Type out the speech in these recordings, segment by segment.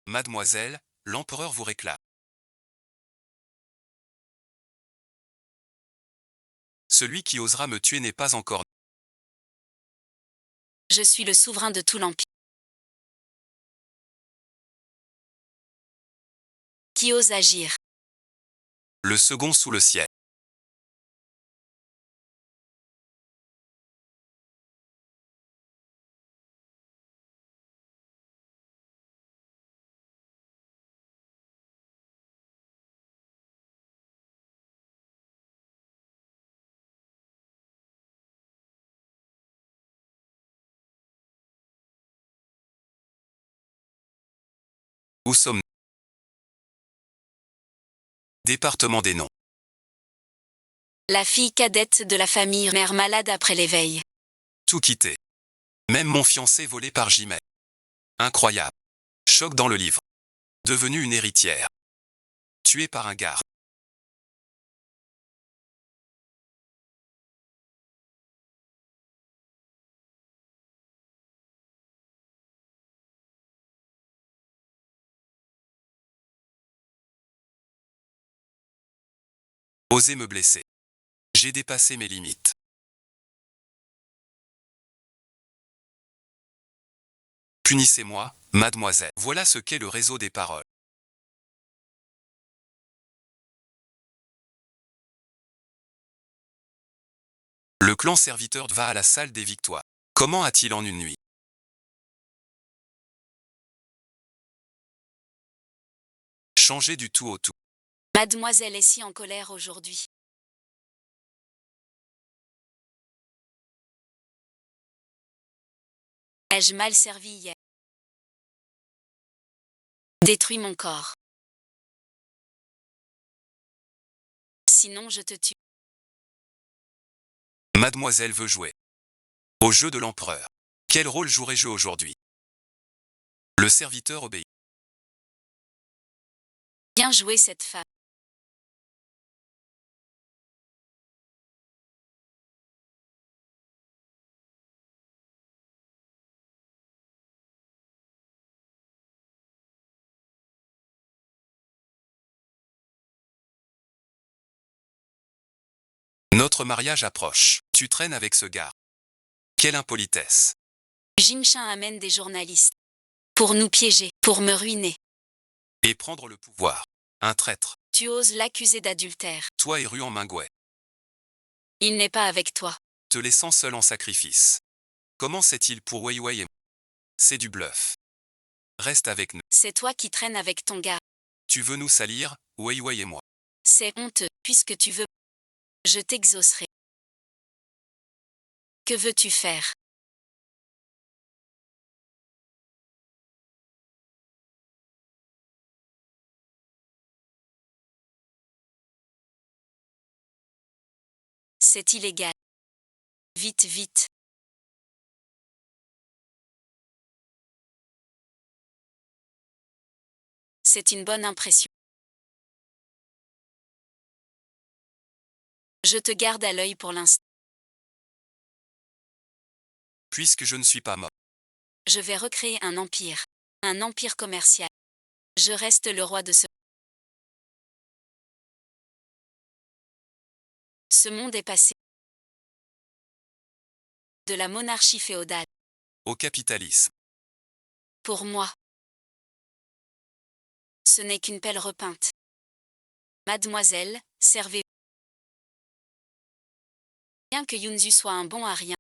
Mademoiselle, l'empereur vous réclame. Celui qui osera me tuer n'est pas encore. Je suis le souverain de tout l'Empire. Qui ose agir? Le second sous le ciel. Où sommes-nous? Département des noms. La fille cadette de la famille, mère malade après l'éveil. Tout quitté. Même mon fiancé volé par Jimmy. Incroyable. Choc dans le livre. Devenue une héritière. Tuée par un gars. Osez me blesser. J'ai dépassé mes limites. Punissez-moi, mademoiselle. Voilà ce qu'est le réseau des paroles. Le clan serviteur va à la salle des victoires. Comment a-t-il en une nuit? Changé du tout au tout. Mademoiselle est si en colère aujourd'hui. Ai-je mal servi hier? Détruis mon corps. Sinon je te tue. Mademoiselle veut jouer. Au jeu de l'empereur. Quel rôle jouerai-je aujourd'hui? Le serviteur obéit. Bien joué cette femme. Notre mariage approche. Tu traînes avec ce gars. Quelle impolitesse. Jinshin amène des journalistes. Pour nous piéger, pour me ruiner. Et prendre le pouvoir. Un traître. Tu oses l'accuser d'adultère. Toi et Ruan Mingwei. Il n'est pas avec toi. Te laissant seul en sacrifice. Comment sait-il pour Weiwei et moi? C'est du bluff. Reste avec nous. C'est toi qui traînes avec ton gars. Tu veux nous salir, Weiwei et moi. C'est honteux, puisque tu veux. Je t'exaucerai. Que veux-tu faire? C'est illégal. Vite, vite. C'est une bonne impression. Je te garde à l'œil pour l'instant. Puisque je ne suis pas mort. Je vais recréer un empire. Un empire commercial. Je reste le roi de ce. Ce monde est passé. De la monarchie féodale. Au capitalisme. Pour moi. Ce n'est qu'une pelle repeinte. Mademoiselle, servez. Bien que Yunzu soit un bon à rien.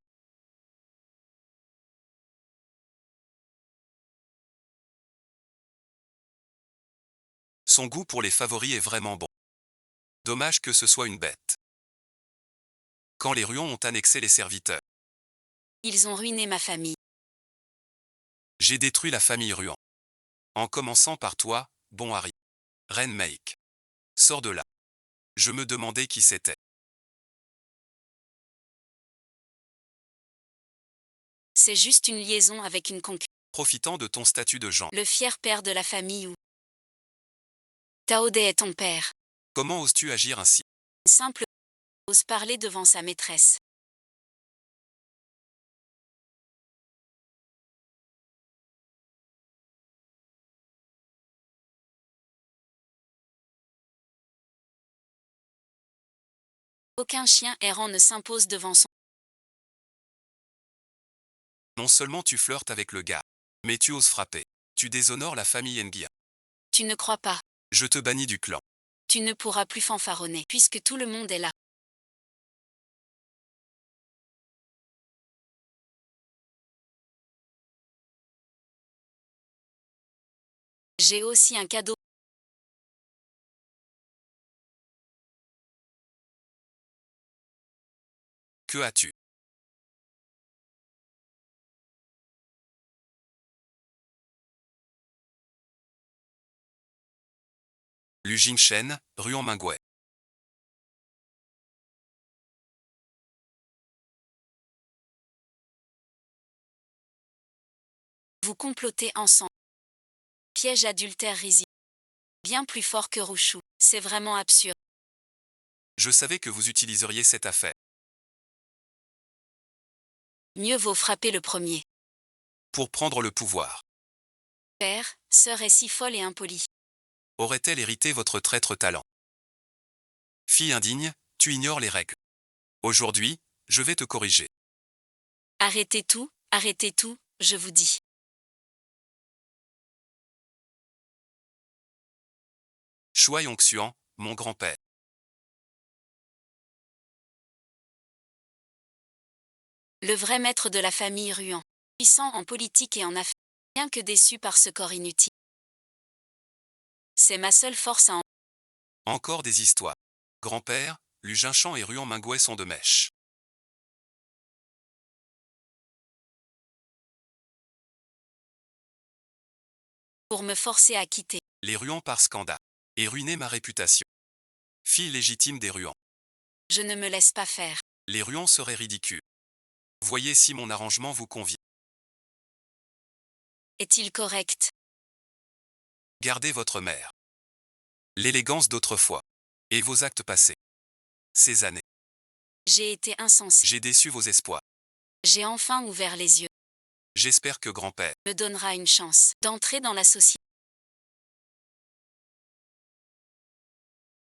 Son goût pour les favoris est vraiment bon. Dommage que ce soit une bête. Quand les Ruans ont annexé les serviteurs. Ils ont ruiné ma famille. J'ai détruit la famille Ruan. En commençant par toi, bon Harry. Reine Make. Sors de là. Je me demandais qui c'était. C'est juste une liaison avec une concurrente. Profitant de ton statut de Jean. Le fier père de la famille ou. Taode est ton père. Comment oses-tu agir ainsi? Simple. Ose parler devant sa maîtresse. Aucun chien errant ne s'impose devant son... Non seulement tu flirtes avec le gars, mais tu oses frapper. Tu déshonores la famille Nguyen. Tu ne crois pas. Je te bannis du clan. Tu ne pourras plus fanfaronner, puisque tout le monde est là. J'ai aussi un cadeau. Que as-tu? Lu Jingchen, Ruan Mingwei. Vous complotez ensemble. Piège adultère risible. Bien plus fort que Rouchou. C'est vraiment absurde. Je savais que vous utiliseriez cette affaire. Mieux vaut frapper le premier. Pour prendre le pouvoir. Père, sœur est si folle et impolie. Aurait-elle hérité votre traître talent? Fille indigne, tu ignores les règles. Aujourd'hui, je vais te corriger. Arrêtez tout, je vous dis. Shuai Yongxuan, mon grand-père. Le vrai maître de la famille Ruan. Puissant en politique et en affaires. Bien que déçu par ce corps inutile. C'est ma seule force à en... Encore des histoires. Grand-père, Lu Jinchan et Ruan Mingwei sont de mèche. Pour me forcer à quitter. Les Ruan par scandale. Et ruiner ma réputation. Fille légitime des Ruan. Je ne me laisse pas faire. Les Ruan seraient ridicules. Voyez si mon arrangement vous convient. Est-il correct? Gardez votre mère. L'élégance d'autrefois. Et vos actes passés. Ces années. J'ai été insensé. J'ai déçu vos espoirs. J'ai enfin ouvert les yeux. J'espère que grand-père Me donnera une chance d'entrer dans la société.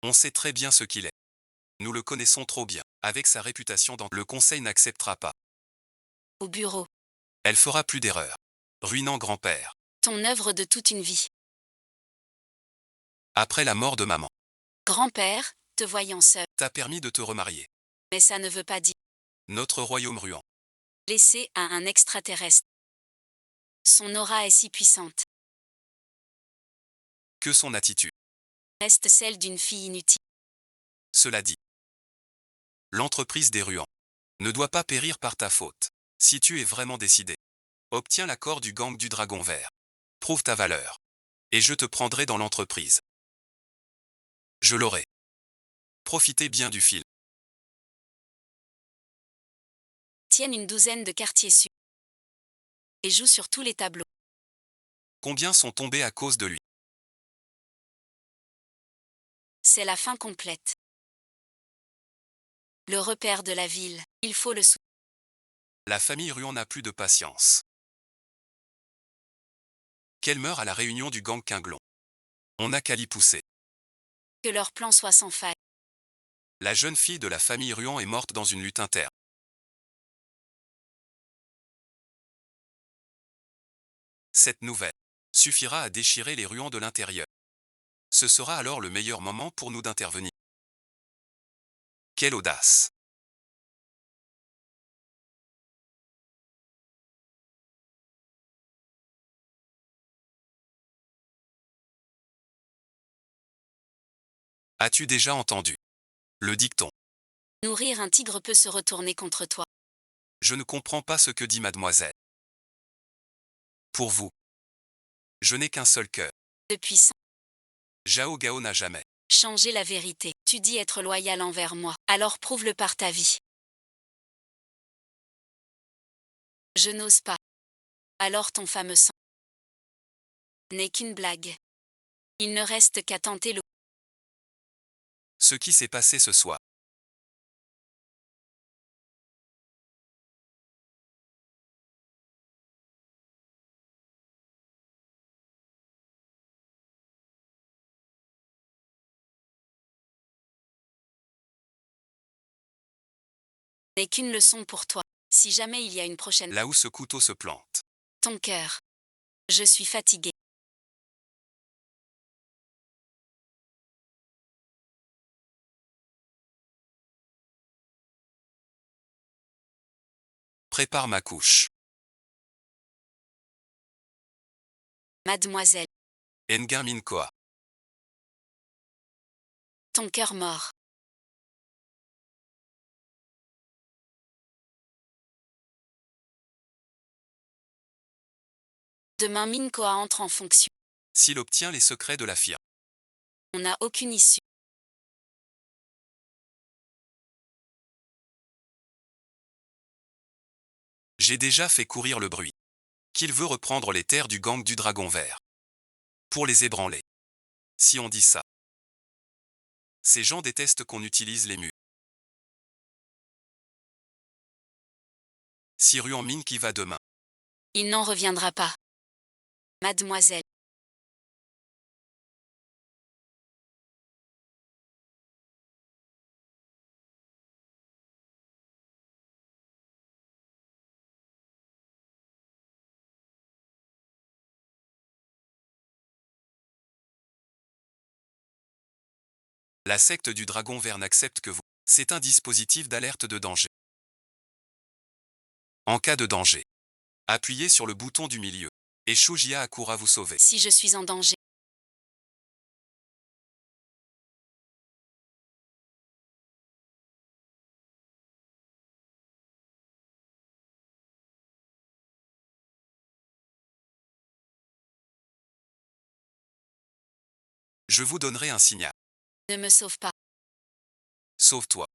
On sait très bien ce qu'il est. Nous le connaissons trop bien. Avec sa réputation dans le conseil n'acceptera pas. Au bureau. Elle fera plus d'erreurs. Ruinant grand-père. Ton œuvre de toute une vie. Après la mort de maman. Grand-père, te voyant seul. T'a permis de te remarier. Mais ça ne veut pas dire. Notre royaume Ruan. Laissé à un extraterrestre. Son aura est si puissante. Que son attitude. Reste celle d'une fille inutile. Cela dit. L'entreprise des Ruan ne doit pas périr par ta faute. Si tu es vraiment décidé. Obtiens l'accord du gang du Dragon Vert. Prouve ta valeur. Et je te prendrai dans l'entreprise. Je l'aurai. Profitez bien du film. Tiennent une douzaine de quartiers sud. Et jouent sur tous les tableaux. Combien sont tombés à cause de lui? C'est la fin complète. Le repère de la ville, il faut le soutenir. La famille Ruan n'a plus de patience. Qu'elle meure à la réunion du gang Quinglon. On n'a qu'à l'y pousser. Que leur plan soit sans faille. La jeune fille de la famille Ruan est morte dans une lutte interne. Cette nouvelle suffira à déchirer les Ruans de l'intérieur. Ce sera alors le meilleur moment pour nous d'intervenir. Quelle audace! As-tu déjà entendu le dicton? Nourrir un tigre peut se retourner contre toi. Je ne comprends pas ce que dit mademoiselle. Pour vous, je n'ai qu'un seul cœur. Depuis 100 Zhao Gao n'a jamais. changé la vérité. Tu dis être loyal envers moi. Alors prouve-le par ta vie. Je n'ose pas. Alors ton fameux sang n'est qu'une blague. Il ne reste qu'à tenter le... Ce qui s'est passé ce soir. N'est qu'une leçon pour toi. Si jamais il y a une prochaine, Là où ce couteau se plante. ton cœur. Je suis fatigué. Prépare ma couche. Mademoiselle, Nguyen Minh Khoa. ton cœur mort. Demain Minh Khoa entre en fonction. S'il obtient les secrets de la firme. On n'a aucune issue. J'ai déjà fait courir le bruit. Qu'il veut reprendre les terres du gang du Dragon Vert. Pour les ébranler. Si on dit ça. Ces gens détestent qu'on utilise les murs. Si Ruan Minh qui va demain. Il n'en reviendra pas. Mademoiselle, La secte du Dragon Vert n'accepte que vous. C'est un dispositif d'alerte de danger. En cas de danger, appuyez sur le bouton du milieu. Et Shujia Akura vous sauver. si je suis en danger, Je vous donnerai un signal. ne me sauve pas. Sauve-toi.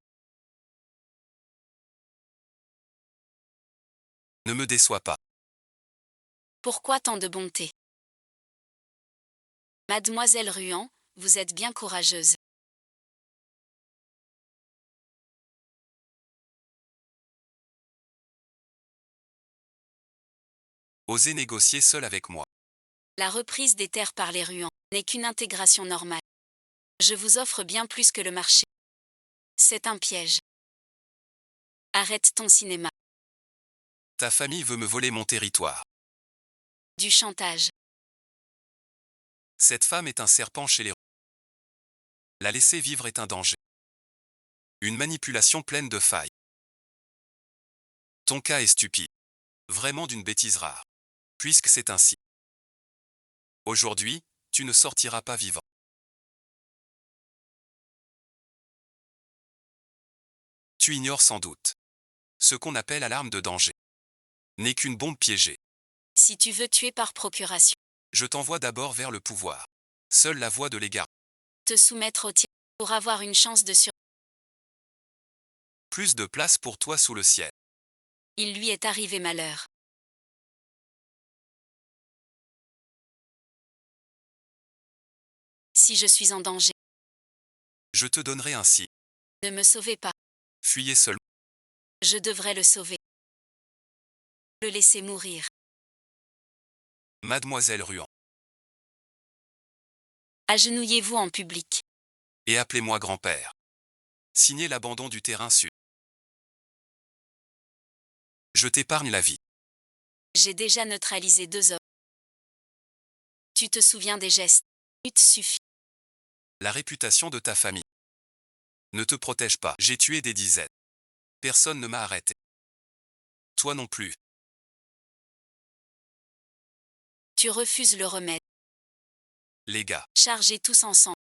Ne me déçois pas. Pourquoi tant de bonté? Mademoiselle Ruan, vous êtes bien courageuse. Osez négocier seul avec moi. La reprise des terres par les Ruans n'est qu'une intégration normale. Je vous offre bien plus que le marché. C'est un piège. Arrête ton cinéma. Ta famille veut me voler mon territoire. Du chantage. Cette femme est un serpent chez les... La laisser vivre est un danger. Une manipulation pleine de failles. Ton cas est stupide. Vraiment d'une bêtise rare. Puisque c'est ainsi. Aujourd'hui, tu ne sortiras pas vivant. Tu ignores sans doute. Ce qu'on appelle alarme de danger. N'est qu'une bombe piégée. Si tu veux tuer par procuration, Je t'envoie d'abord vers le pouvoir. Seule la voie de l'égard. te soumettre au tir pour avoir une chance de survie. Plus de place pour toi sous le ciel. Il lui est arrivé malheur. Si je suis en danger, Je te donnerai ainsi. ne me sauvez pas. Fuyez seulement. Je devrais le sauver. Le laisser mourir. Mademoiselle Ruan. Agenouillez-vous en public. Et appelez-moi grand-père. Signez l'abandon du terrain sud. Je t'épargne la vie. J'ai déjà neutralisé 2 hommes. Tu te souviens des gestes. Minute suffit. La réputation de ta famille ne te protège pas. J'ai tué des dizaines. Personne ne m'a arrêté. Toi non plus. Tu refuses le remède. Les gars, Chargez tous ensemble.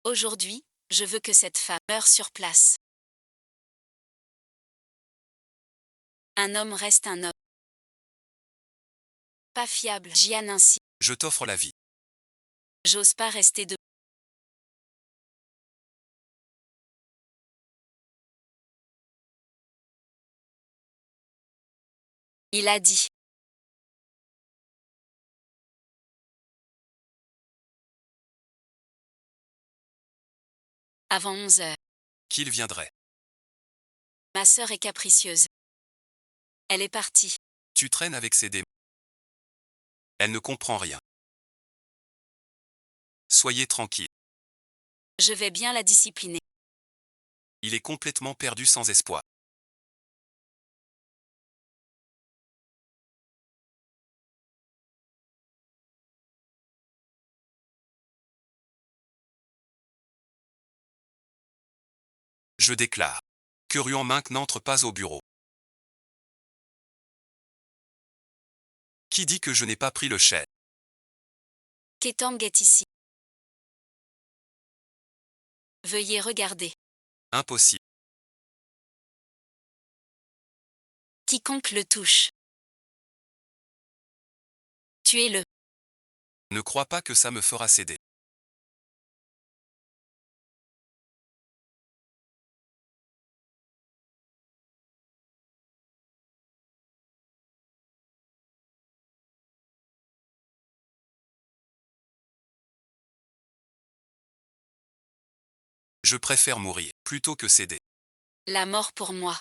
Aujourd'hui, je veux que cette femme meure sur place. Un homme reste un homme. Pas fiable, Jian ainsi. je t'offre la vie. J'ose pas rester debout. Il a dit. Avant 11 heures. Qu'il viendrait. Ma sœur est capricieuse. Elle est partie. Tu traînes avec ces démons. Elle ne comprend rien. Soyez tranquille. Je vais bien la discipliner. Il est complètement perdu sans espoir. Je déclare que Ruan Mink n'entre pas au bureau. Qui dit que je n'ai pas pris le chèque? Ketang est ici. Veuillez regarder. Impossible. Quiconque le touche. Tuez-le. Ne crois pas que ça me fera céder. Je préfère mourir plutôt que céder. La mort pour moi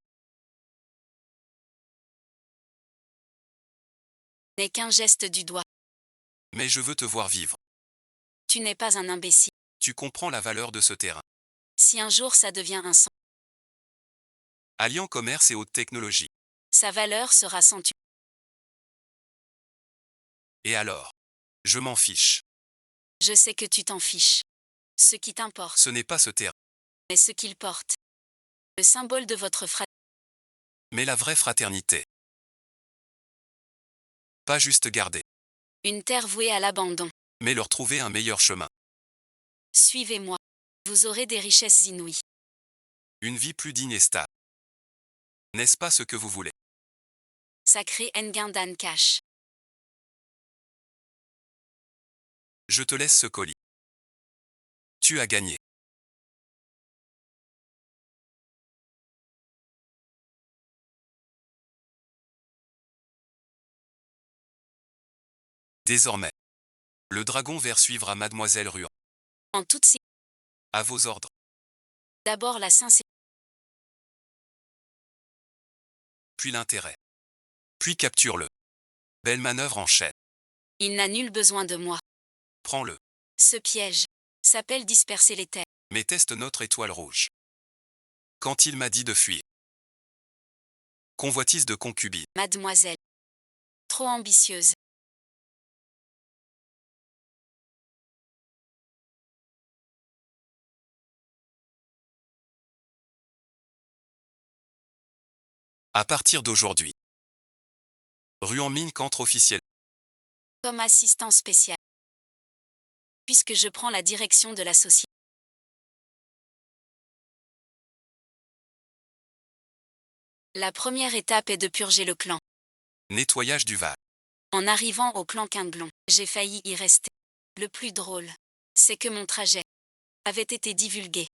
n'est qu'un geste du doigt. Mais je veux te voir vivre. Tu n'es pas un imbécile. Tu comprends la valeur de ce terrain. Si un jour ça devient un sang, Alliant commerce et haute technologie. sa valeur sera centuple. Et alors? Je m'en fiche. Je sais que tu t'en fiches. Ce qui t'importe, Ce n'est pas ce terrain. est ce qu'il porte. Le symbole de votre fraternité. Mais la vraie fraternité. Pas juste garder, Une terre vouée à l'abandon. mais leur trouver un meilleur chemin. Suivez-moi. Vous aurez des richesses inouïes. Une vie plus digne et stable. N'est-ce pas ce que vous voulez? Sacré Ngindan Cash. Je te laisse ce colis. Tu as gagné. Désormais, le dragon vert suivra Mademoiselle Ruan. En toute sécurité. À vos ordres. D'abord la sincérité. Puis l'intérêt. Puis capture-le. Belle manœuvre en chaîne. Il n'a nul besoin de moi. Prends-le. Ce piège s'appelle disperser les terres. Mais teste notre étoile rouge. Quand il m'a dit de fuir. Convoitise de concubine. Mademoiselle. Trop ambitieuse. À partir d'aujourd'hui. Ruan Mink entre officiellement. Comme assistant spécial. Puisque je prends la direction de la société. La première étape est de purger le clan. Nettoyage du Val. En arrivant au clan Quinglon, j'ai failli y rester. Le plus drôle, c'est que mon trajet avait été divulgué.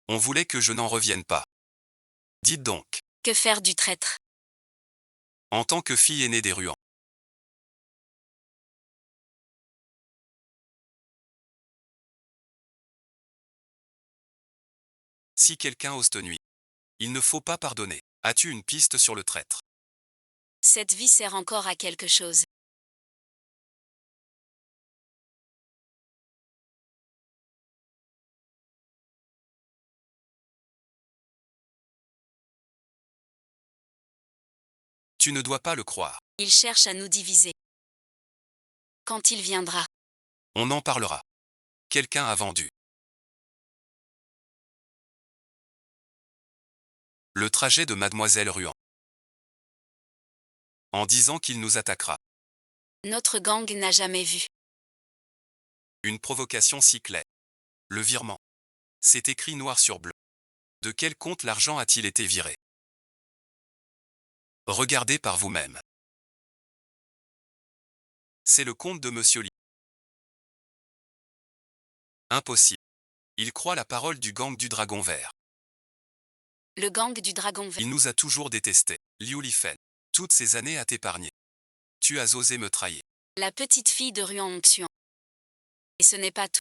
On voulait que je n'en revienne pas. Dites donc. Que faire du traître? En tant que fille aînée des Ruans. Si quelqu'un ose te nuire, il ne faut pas pardonner. As-tu une piste sur le traître? Cette vie sert encore à quelque chose. Tu ne dois pas le croire. Il cherche à nous diviser. Quand il viendra, On en parlera. Quelqu'un a vendu. Le trajet de Mademoiselle Ruan. En disant qu'il nous attaquera. notre gang n'a jamais vu. Une provocation si claire. Le virement. C'est écrit noir sur bleu. De quel compte l'argent a-t-il été viré? Regardez par vous-même. C'est le compte de Monsieur Lee. Impossible. Il croit la parole du gang du Dragon Vert. Le gang du Dragon Vert. Il nous a toujours détestés. Liu Lifen. Toutes ces années à t'épargner. Tu as osé me trahir. La petite fille de Ruan Onxuan. Et ce n'est pas tout.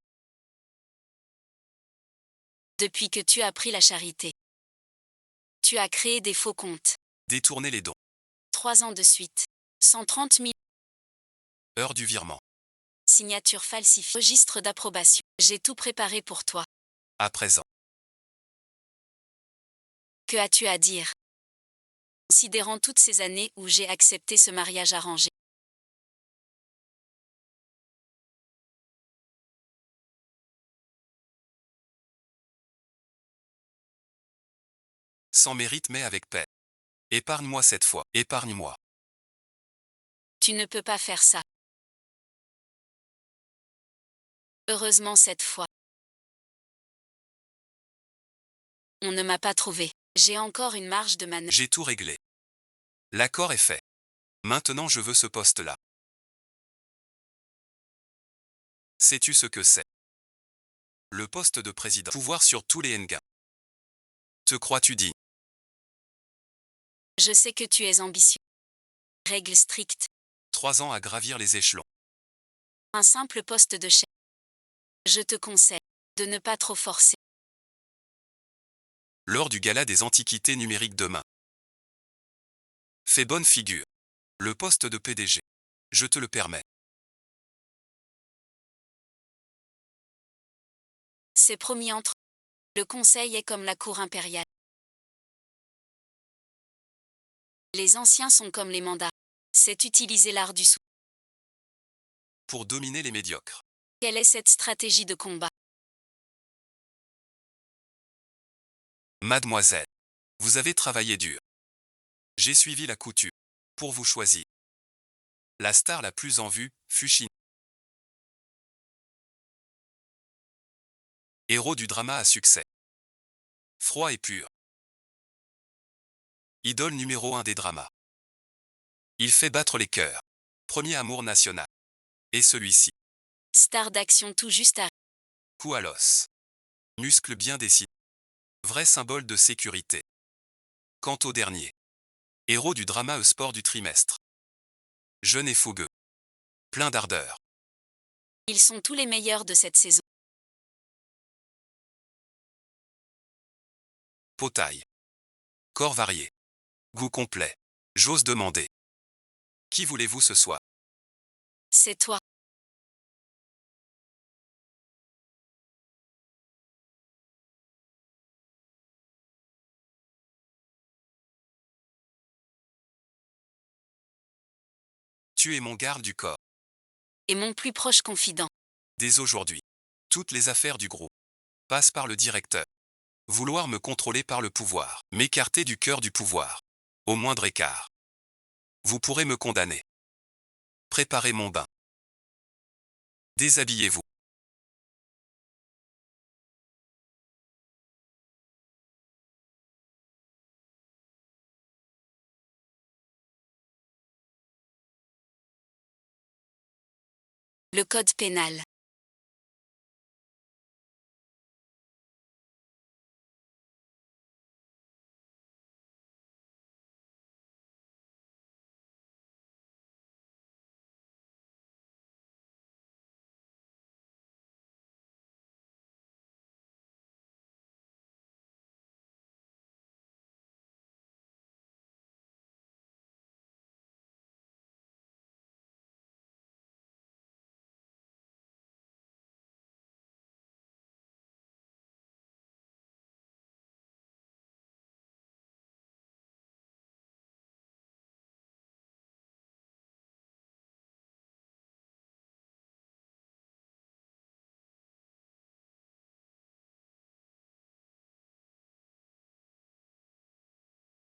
Depuis que tu as pris la charité, tu as créé des faux comptes. Détourner les dons. 3 ans de suite. 130 000 Heure du virement. signatures falsifiées. Registre d'approbation. J'ai tout préparé pour toi. À présent. Que as-tu à dire? Considérant toutes ces années où j'ai accepté ce mariage arrangé. sans mérite mais avec paix. Épargne-moi cette fois, épargne-moi. Tu ne peux pas faire ça. Heureusement cette fois. On ne m'a pas trouvé. J'ai encore une marge de manœuvre. J'ai tout réglé. L'accord est fait. Maintenant je veux ce poste-là. Sais-tu ce que c'est? Le poste de président. Pouvoir sur tous les Nga. Te crois-tu digne? Je sais que tu es ambitieux. Règles strictes. 3 ans à gravir les échelons. Un simple poste de chef. Je te conseille de ne pas trop forcer. Lors du gala des antiquités numériques demain. Fais bonne figure. Le poste de PDG. Je te le permets. C'est promis entre. Le conseil est comme la cour impériale. Les anciens sont comme les mandats. C'est utiliser l'art du sou. Pour dominer les médiocres. Quelle est cette stratégie de combat? Mademoiselle. Vous avez travaillé dur. J'ai suivi la coutume. Pour vous choisir. La star la plus en vue, fut Shin. Héros du drama à succès. Froid et pur. Idole numéro 1 des dramas. Il fait battre les cœurs. Premier amour national. Et celui-ci. Star d'action tout juste à. Coup à l'os. Muscles bien dessinés. Vrai symbole de sécurité. Quant au dernier. Héros du drama e-sport du trimestre. Jeune et fougueux. Plein d'ardeur. Ils sont tous les meilleurs de cette saison. Potaille. Corps varié. Goût complet. J'ose demander. Qui voulez-vous ce soir? C'est toi. Tu es mon garde du corps. Et mon plus proche confident. Dès aujourd'hui. Toutes les affaires du groupe passent par le directeur. Vouloir me contrôler par le pouvoir. M'écarter du cœur du pouvoir. Au moindre écart. Vous pourrez me condamner. Préparez mon bain. Déshabillez-vous. Le code pénal.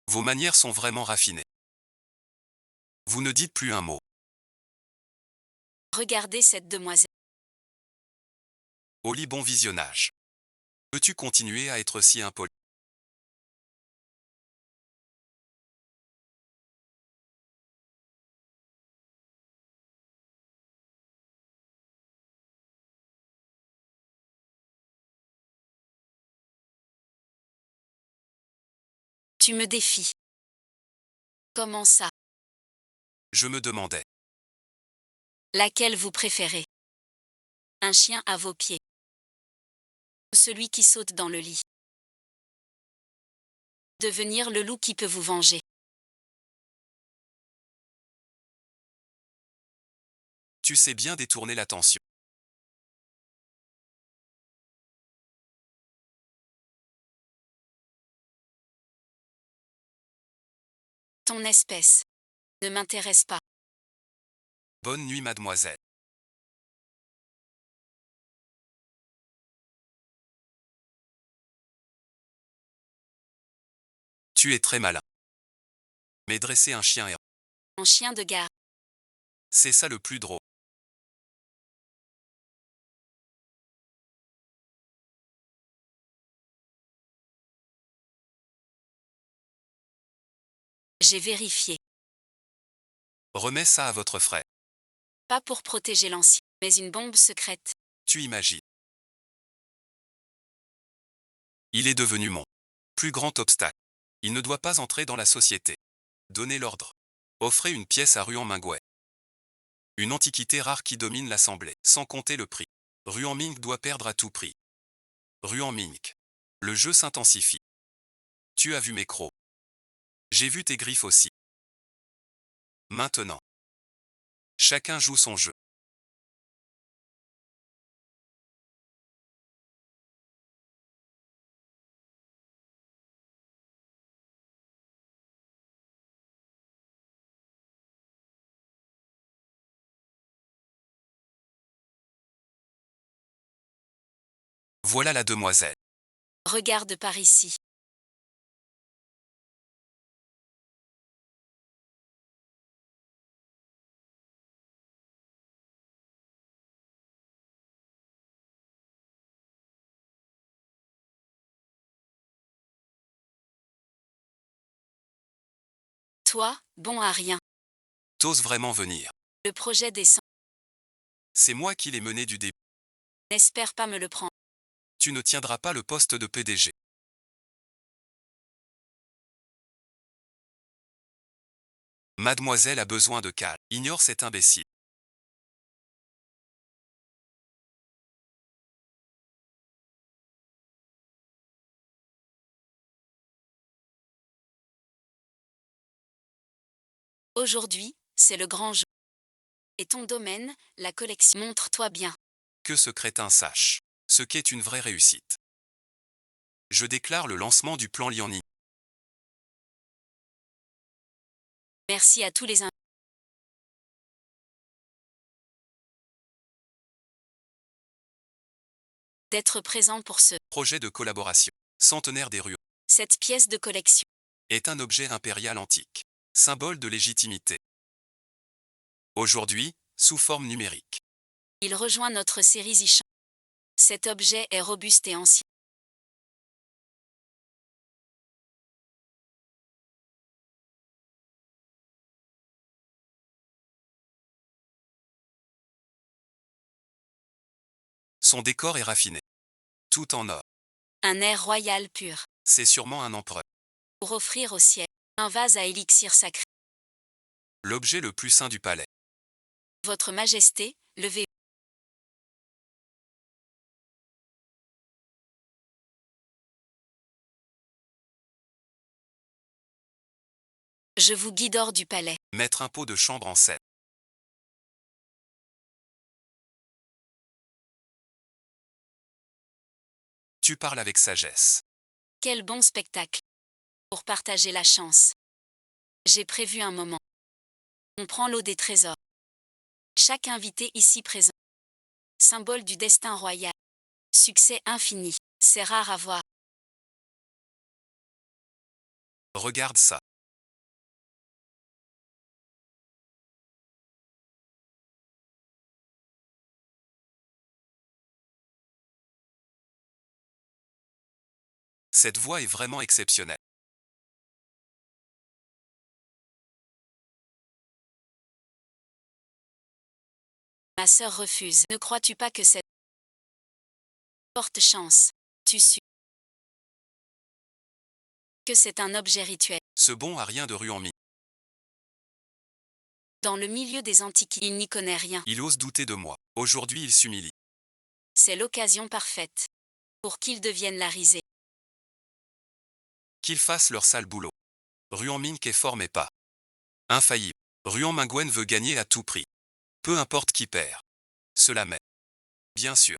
Vos manières sont vraiment raffinées. Vous ne dites plus un mot. Regardez cette demoiselle. Au lit bon visionnage. Peux-tu continuer à être si impoli? Tu me défies. Comment ça? Je me demandais. Laquelle vous préférez? Un chien à vos pieds. Celui qui saute dans le lit. Devenir le loup qui peut vous venger. Tu sais bien détourner l'attention. Ton espèce ne m'intéresse pas. Bonne nuit mademoiselle. Tu es très malin. Mais dresser un chien errant, En chien de gare. c'est ça le plus drôle. J'ai vérifié. Remets ça à votre frère. Pas pour protéger l'ancien, mais une bombe secrète. Tu imagines. Il est devenu mon plus grand obstacle. Il ne doit pas entrer dans la société. Donnez l'ordre. Offrez une pièce à Ruan-Mingwei. Une antiquité rare qui domine l'assemblée, sans compter le prix. Ruan-Ming doit perdre à tout prix. Ruan-Ming. Le jeu s'intensifie. Tu as vu mes crocs. J'ai vu tes griffes aussi. Maintenant. Chacun joue son jeu. Voilà la demoiselle. Regarde par ici. Toi, bon à rien. T'oses vraiment venir. Le projet descend. C'est moi qui l'ai mené du début. N'espère pas me le prendre. Tu ne tiendras pas le poste de PDG. Mademoiselle a besoin de calme. Ignore cet imbécile. Aujourd'hui, c'est le grand jour. Et ton domaine, la collection. Montre-toi bien. Que ce crétin sache ce qu'est une vraie réussite. Je déclare le lancement du plan Liani. Merci à tous les d'être présents pour ce. Projet de collaboration. Centenaire des rues Cette pièce de collection. est un objet impérial antique. Symbole de légitimité. Aujourd'hui, sous forme numérique. Il rejoint notre série Zichan. Cet objet est robuste et ancien. Son décor est raffiné. Tout en or. Un air royal pur. C'est sûrement un empereur. Pour offrir au ciel un vase à élixir sacré. L'objet le plus saint du palais. Votre Majesté, levez. Je vous guide hors du palais. Mettre un pot de chambre en scène. Tu parles avec sagesse. Quel bon spectacle. Pour partager la chance. J'ai prévu un moment. On prend l'eau des trésors. Chaque invité ici présent. Symbole du destin royal. Succès infini. C'est rare à voir. Regarde ça. Cette voix est vraiment exceptionnelle. Ma sœur refuse. Ne crois-tu pas que cette porte chance. Tu su que c'est un objet rituel. Ce bon a rien de Ruan-Ming. Dans le milieu des antiquités, il n'y connaît rien. Il ose douter de moi. Aujourd'hui il s'humilie. C'est l'occasion parfaite. Pour qu'ils deviennent la risée. Qu'ils fassent leur sale boulot. Ruan-Ming est fort mais pas infaillible. Ruan-Mingwen veut gagner à tout prix. Peu importe qui perd. Cela met. Bien sûr.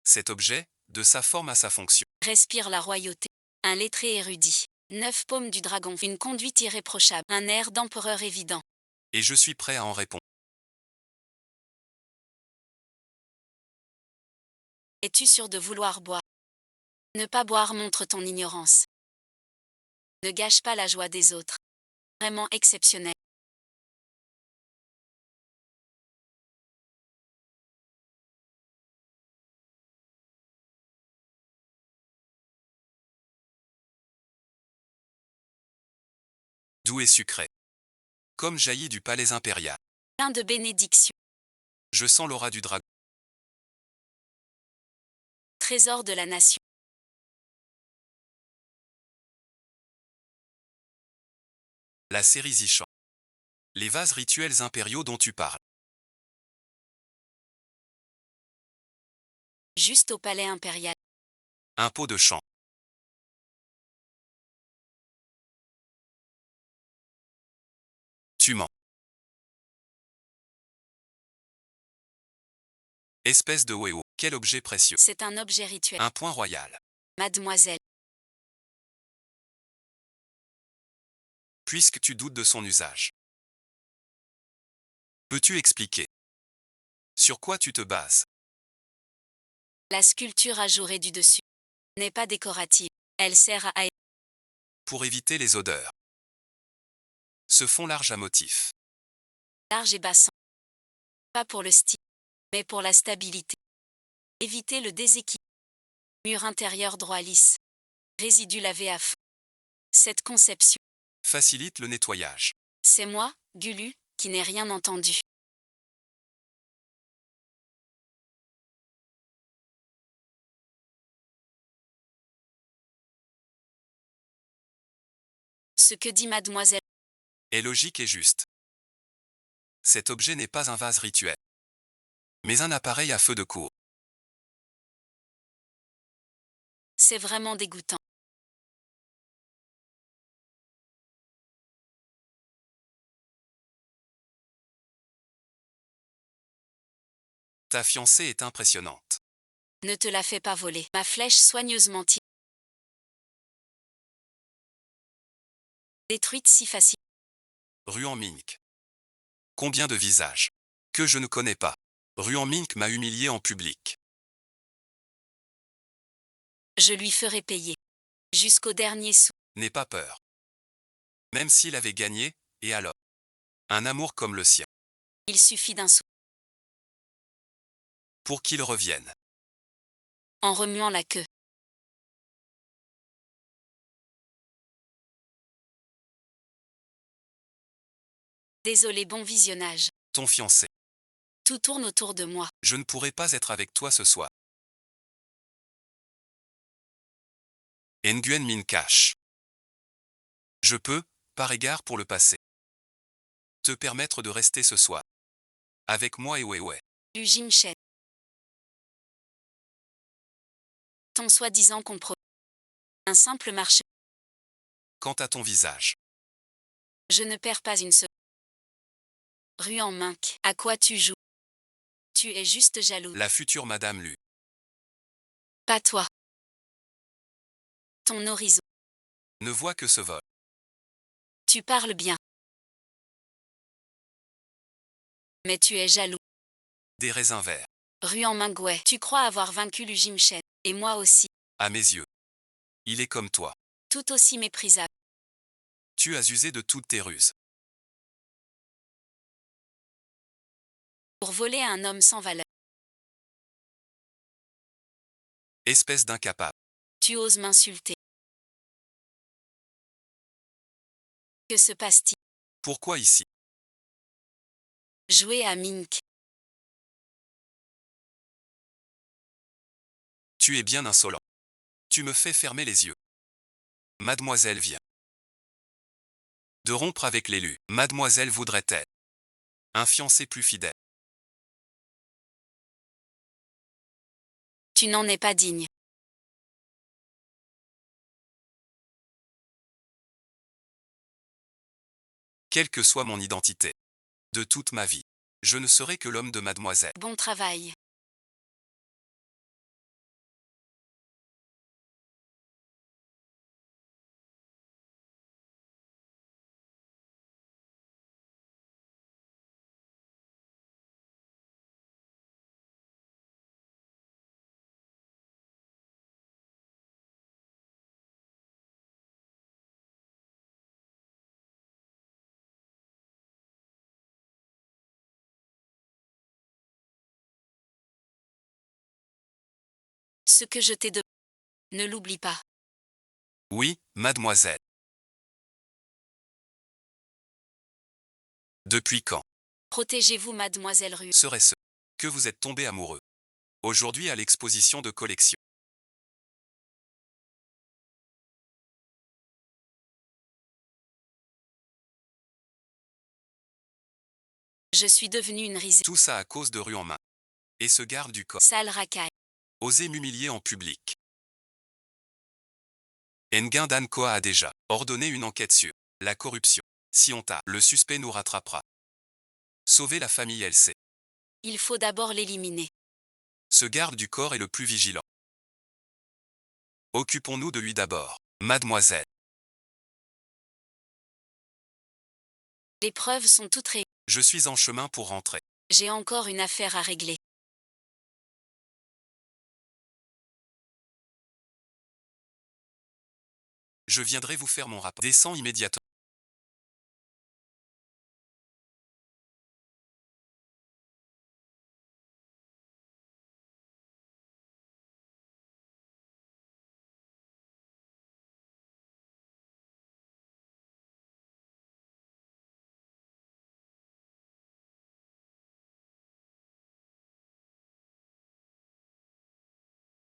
Cet objet, de sa forme à sa fonction. Respire la royauté. Un lettré érudit. 9 paumes du dragon. Une conduite irréprochable. Un air d'empereur évident. Et je suis prêt à en répondre. Es-tu sûr de vouloir boire? Ne pas boire montre ton ignorance. Ne gâche pas la joie des autres. Vraiment exceptionnel. Doux et sucré. Comme jaillit du palais impérial. Plein de bénédictions. Je sens l'aura du dragon. Trésor de la nation. La Cérisichan. Les vases rituels impériaux dont tu parles. Juste au palais impérial. Un pot de champ. Tu mens. Espèce de wéo. Quel objet précieux. C'est un objet rituel. Un point royal. Mademoiselle. Puisque tu doutes de son usage. Peux-tu expliquer? Sur quoi tu te bases? La sculpture ajourée du dessus n'est pas décorative. Elle sert à Pour éviter les odeurs. Ce fond large à motif. large et bassin. Pas pour le style, mais pour la stabilité. Éviter le déséquilibre. Mur intérieur droit lisse. Résidu lavé à fond. Cette conception, Facilite le nettoyage. c'est moi, Gulu, qui n'ai rien entendu. Ce que dit mademoiselle, Est logique et juste. Cet objet n'est pas un vase rituel, mais un appareil à feu de cour. c'est vraiment dégoûtant. Ta fiancée est impressionnante. Ne te la fais pas voler. Ma flèche soigneusement tirée. Détruite si facile. Ruan Mink. Combien de visages que je ne connais pas. Ruan Mink m'a humilié en public. Je lui ferai payer. Jusqu'au dernier sou. N'aie pas peur. Même s'il avait gagné, et alors? Un amour comme le sien. Il suffit d'un sou. Pour qu'il revienne. En remuant la queue. Désolé, bon visionnage. Ton fiancé. Tout tourne autour de moi. Je ne pourrai pas être avec toi ce soir. Nguyen Min Cash. Je peux, par égard pour le passé, te permettre de rester ce soir. Avec moi et Weiwei. Lu Jim Shen. Ton soi-disant compromis. Un simple marché. Quant à ton visage. Je ne perds pas une seconde. Ruan Mink. À quoi tu joues? Tu es juste jaloux. La future Madame Lu. Pas toi. Ton horizon. Ne voit que ce vol. Tu parles bien. Mais tu es jaloux. Des raisins verts. Ruan Mingwei. Tu crois avoir vaincu Lu Jim Shen. Et moi aussi. À mes yeux. Il est comme toi. Tout aussi méprisable. Tu as usé de toutes tes ruses. Pour voler à un homme sans valeur. Espèce d'incapable. Tu oses m'insulter. Que se passe-t-il? Pourquoi ici? Jouer à Mink. Tu es bien insolent. Tu me fais fermer les yeux. Mademoiselle vient de rompre avec l'élu. Mademoiselle voudrait-elle un fiancé plus fidèle? Tu n'en es pas digne. Quelle que soit mon identité. De toute ma vie. Je ne serai que l'homme de mademoiselle. Bon travail. Ce que je t'ai demandé. Ne l'oublie pas. Oui, mademoiselle. Depuis quand Protégez-vous, mademoiselle Rue. serait-ce que vous êtes tombé amoureux aujourd'hui à l'exposition de collection? Je suis devenue une risée. Tout ça à cause de rue en main. Et ce garde du corps. Sale racaille. Osez m'humilier en public. Nguyen Dan Koa a déjà ordonné une enquête sur la corruption. Si on t'a, le suspect nous rattrapera. Sauvez la famille LC. Il faut d'abord l'éliminer. Ce garde du corps est le plus vigilant. Occupons-nous de lui d'abord. Mademoiselle. Les preuves sont toutes réunies. Je suis en chemin pour rentrer. J'ai encore une affaire à régler. Je viendrai vous faire mon rapport. Descends immédiatement.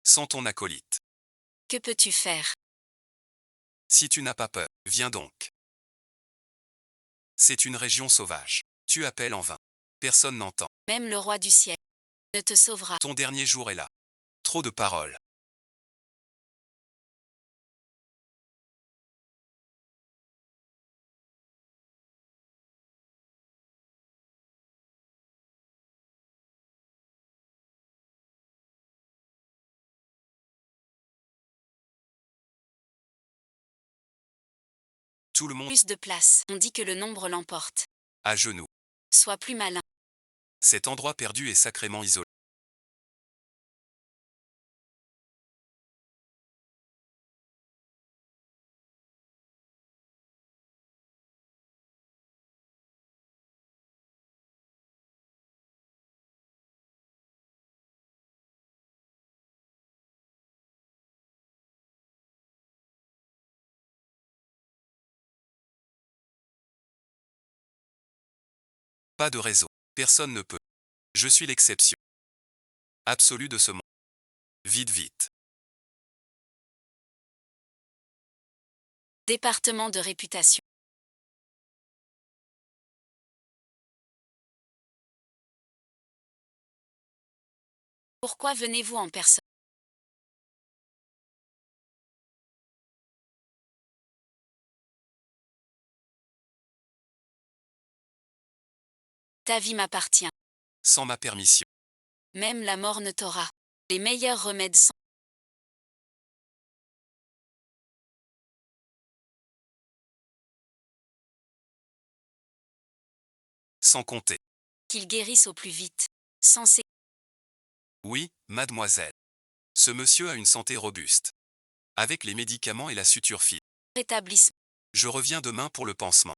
Sans ton acolyte. Que peux-tu faire? Si tu n'as pas peur, viens donc. C'est une région sauvage. Tu appelles en vain. Personne n'entend. Même le roi du ciel ne te sauvera. Ton dernier jour est là. Trop de paroles. Tout le monde Plus de place. On dit que le nombre l'emporte. à genoux. Sois plus malin. Cet endroit perdu est sacrément isolé. Pas de réseau. Personne ne peut. Je suis l'exception absolue de ce monde. Vite, vite. Département de réputation. Pourquoi venez-vous en personne? Ta vie m'appartient. Sans ma permission. Même la mort ne t'aura. Les meilleurs remèdes sont Sans compter. qu'ils guérissent au plus vite. Sans ces Oui, mademoiselle. Ce monsieur a une santé robuste. Avec les médicaments et la suture fine. rétablissements. Je reviens demain pour le pansement.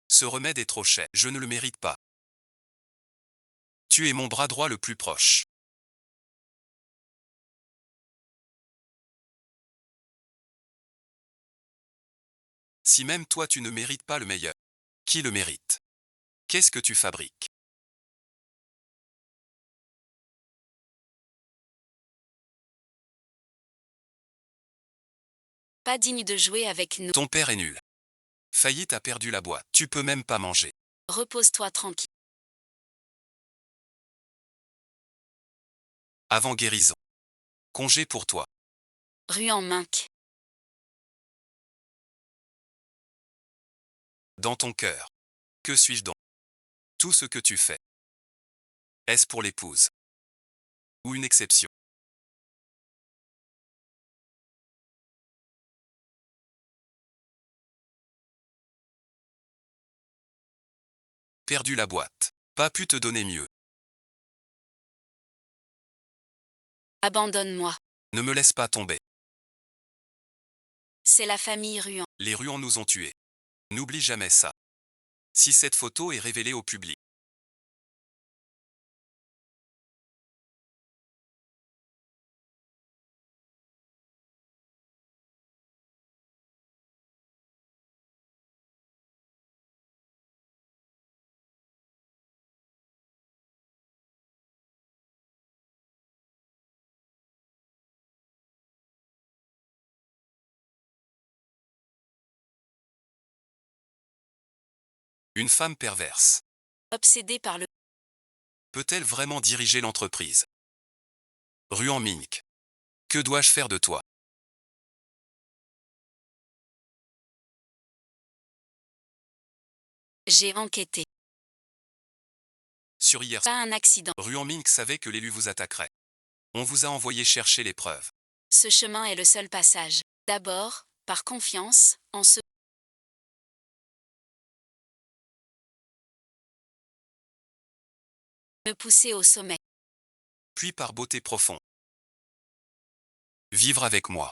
Ce remède est trop cher. Je ne le mérite pas. Tu es mon bras droit le plus proche. Si même toi tu ne mérites pas le meilleur, qui le mérite? Qu'est-ce que tu fabriques? Pas digne de jouer avec nous. Ton père est nul. Faillite a perdu la boîte. Tu peux même pas manger. Repose-toi tranquille. Avant guérison. Congé pour toi. Rue en Minc. Dans ton cœur. Que suis-je donc? Tout ce que tu fais. Est-ce pour l'épouse? Ou une exception? Perdu la boîte. Pas pu te donner mieux. Abandonne-moi. Ne me laisse pas tomber. C'est la famille Ruan. Les Ruans nous ont tués. N'oublie jamais ça. Si cette photo est révélée au public, une femme perverse Obsédé par le... peut-elle vraiment diriger l'entreprise? Ruan Mink. Que dois-je faire de toi? J'ai enquêté. Sur hier, Pas un accident. Ruan Mink savait que l'élu vous attaquerait. On vous a envoyé chercher les preuves. Ce chemin est le seul passage. D'abord, par confiance, en ce... Me pousser au sommet. Puis par beauté profonde. Vivre avec moi.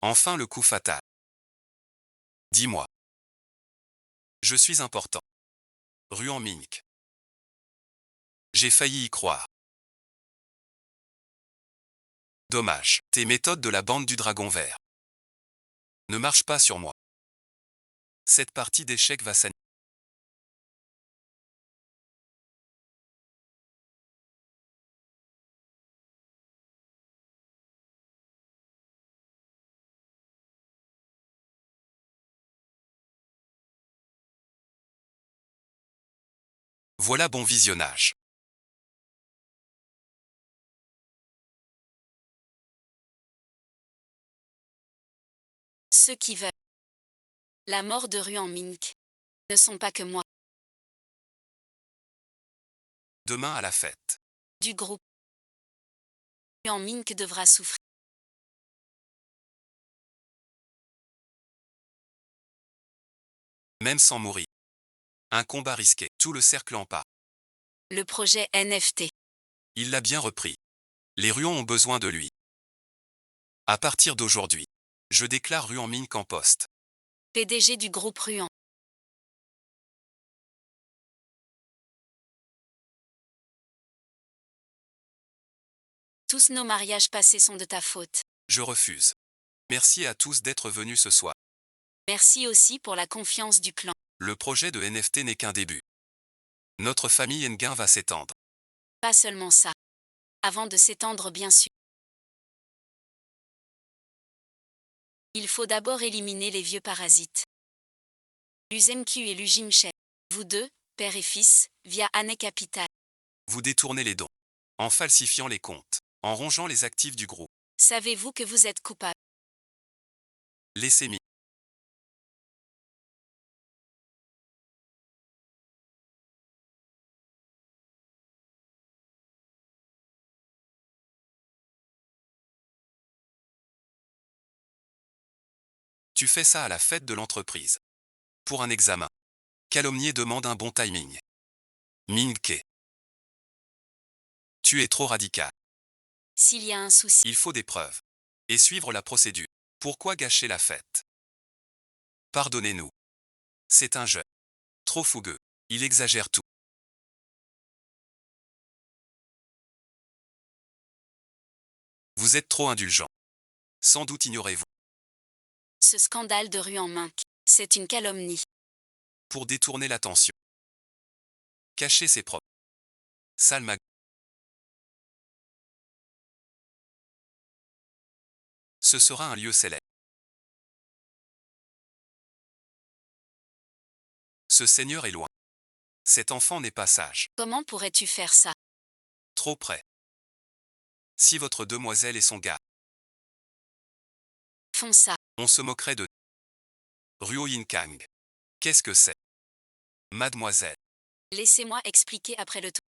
Enfin le coup fatal. Dis-moi. Je suis important. Ruan Mink. J'ai failli y croire. Dommage. Tes méthodes de la bande du dragon vert ne marchent pas sur moi. Cette partie d'échecs va s'annuler. Voilà bon visionnage. Ceux qui veulent la mort de Ruan Mink ne sont pas que moi. Demain à la fête. Du groupe. Ruan Mink devra souffrir. Même sans mourir. Un combat risqué. Tout le cercle en part. Le projet NFT. Il l'a bien repris. Les Ruans ont besoin de lui. À partir d'aujourd'hui, je déclare Ruan Mink en poste. PDG du groupe Ruan. Tous nos mariages passés sont de ta faute. Je refuse. Merci à tous d'être venus ce soir. Merci aussi pour la confiance du clan. Le projet de NFT n'est qu'un début. Notre famille Nguyen va s'étendre. Pas seulement ça. Avant de s'étendre bien sûr. Il faut d'abord éliminer les vieux parasites. L'UZMQ et l'UJIMCHE. Vous deux, père et fils, via Année Capital. Vous détournez les dons. En falsifiant les comptes. En rongeant les actifs du groupe. Savez-vous que vous êtes coupable? Laissez-moi. Tu fais ça à la fête de l'entreprise. Pour un examen. Calomnier demande un bon timing. Mingke. Tu es trop radical. S'il y a un souci, Il faut des preuves. Et suivre la procédure. Pourquoi gâcher la fête? Pardonnez-nous. C'est un jeu. Trop fougueux. Il exagère tout. Vous êtes trop indulgent. Sans doute ignorez-vous. ce scandale de Ruan Mink, c'est une calomnie. Pour détourner l'attention. Cacher ses propres. Salma. Ce sera un lieu célèbre. Ce seigneur est loin. Cet enfant n'est pas sage. Comment pourrais-tu faire ça? Trop près. Si votre demoiselle et son gars, Font ça. on se moquerait de Ruo Yin Kang. Qu'est-ce que c'est? Mademoiselle. Laissez-moi expliquer après le tour.